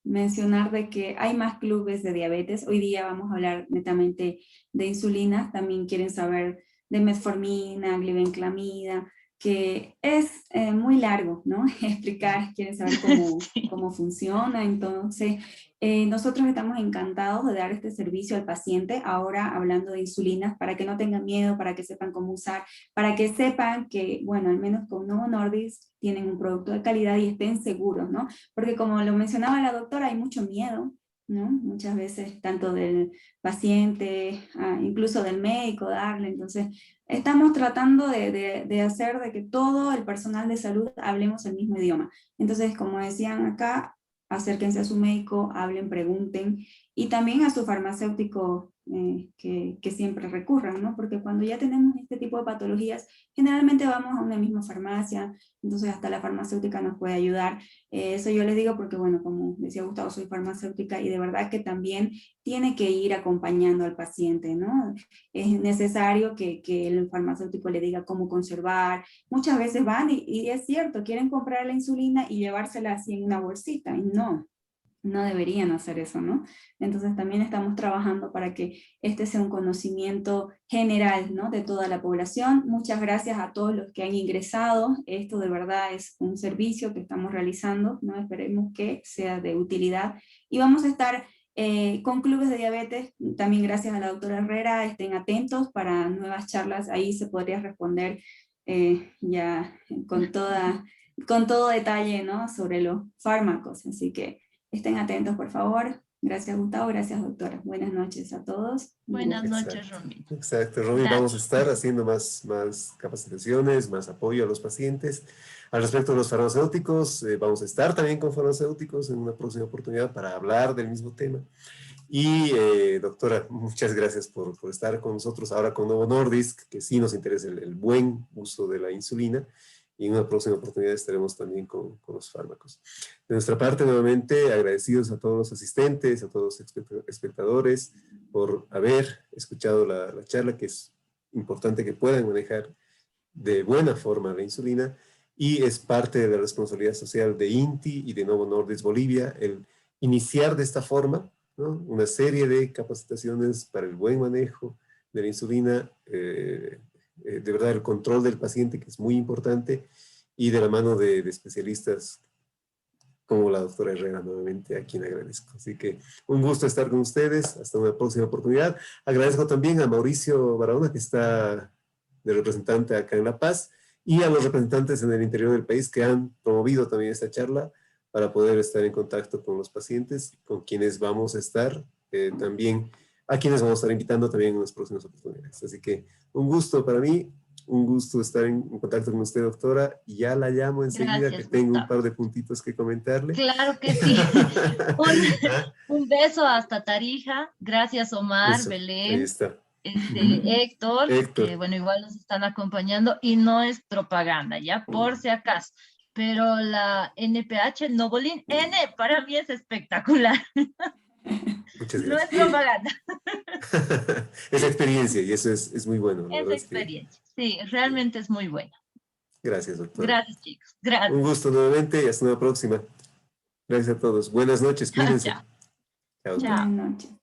mencionar de que hay más clubes de diabetes. Hoy día vamos a hablar netamente de insulina. También quieren saber de metformina, glibenclamida, que es muy largo, ¿no? Explicar, quieren saber cómo funciona. Entonces, nosotros estamos encantados de dar este servicio al paciente, ahora hablando de insulinas, para que no tengan miedo, para que sepan cómo usar, para que sepan que, bueno, al menos con Novo Nordisk tienen un producto de calidad y estén seguros, ¿no? Porque como lo mencionaba la doctora, hay mucho miedo, ¿no? Muchas veces, tanto del paciente, incluso del médico, darle. Entonces, estamos tratando de hacer de que todo el personal de salud hablemos el mismo idioma. Entonces, como decían acá, acérquense a su médico, hablen, pregunten, y también a su farmacéutico que siempre recurran, ¿no? Porque cuando ya tenemos este tipo de patologías, generalmente vamos a una misma farmacia, entonces hasta la farmacéutica nos puede ayudar. Eso yo les digo porque, bueno, como decía Gustavo, soy farmacéutica y de verdad que también tiene que ir acompañando al paciente, ¿no? Es necesario que el farmacéutico le diga cómo conservar. Muchas veces van y es cierto, quieren comprar la insulina y llevársela así en una bolsita, y no deberían hacer eso, ¿no? Entonces también estamos trabajando para que este sea un conocimiento general, ¿no? De toda la población. Muchas gracias a todos los que han ingresado. Esto de verdad es un servicio que estamos realizando, ¿no? Esperemos que sea de utilidad. Y vamos a estar con clubes de diabetes, también gracias a la doctora Herrera. Estén atentos para nuevas charlas, ahí se podría responder ya con todo detalle, ¿no? Sobre los fármacos, así que estén atentos, por favor. Gracias, Gustavo. Gracias, doctora. Buenas noches a todos. Buenas noches, Romina. Exacto, Romy, vamos a estar haciendo más capacitaciones, más apoyo a los pacientes. Al respecto de los farmacéuticos, vamos a estar también con farmacéuticos en una próxima oportunidad para hablar del mismo tema. Y, doctora, muchas gracias por estar con nosotros ahora con Novo Nordisk, que sí nos interesa el buen uso de la insulina. Y en una próxima oportunidad estaremos también con los fármacos. De nuestra parte, nuevamente, agradecidos a todos los asistentes, a todos los espectadores, por haber escuchado la charla, que es importante que puedan manejar de buena forma la insulina, y es parte de la responsabilidad social de INTI y de Novo Nordisk Bolivia, el iniciar de esta forma, ¿no? Una serie de capacitaciones para el buen manejo de la insulina, de verdad el control del paciente, que es muy importante, y de la mano de especialistas como la doctora Herrera, nuevamente, a quien agradezco. Así que un gusto estar con ustedes, hasta una próxima oportunidad. Agradezco también a Mauricio Barahona, que está de representante acá en La Paz, y a los representantes en el interior del país que han promovido también esta charla para poder estar en contacto con los pacientes, con quienes vamos a estar también, a quienes vamos a estar invitando también en las próximas oportunidades. Así que un gusto para mí, un gusto estar en contacto con usted, doctora, y ya la llamo enseguida. Gracias, que tengo Gustavo. un par de puntitos que comentarle. Claro que sí. Un beso hasta Tarija. Gracias, Omar, Eso, ahí Belén, está. Héctor, Héctor. que bueno, igual nos están acompañando, y no es propaganda, ya, por si acaso. Pero la NPH, Novolin N, para mí es espectacular. Muchas No es gracias. propaganda. Es experiencia y eso es muy bueno. La Es verdad experiencia. Sí, realmente es muy buena. Gracias, doctora. Gracias, chicos. Gracias. Un gusto nuevamente y hasta una próxima. Gracias a todos. Buenas noches, cuídense. Chao. Chao. Chao. Buenas noches.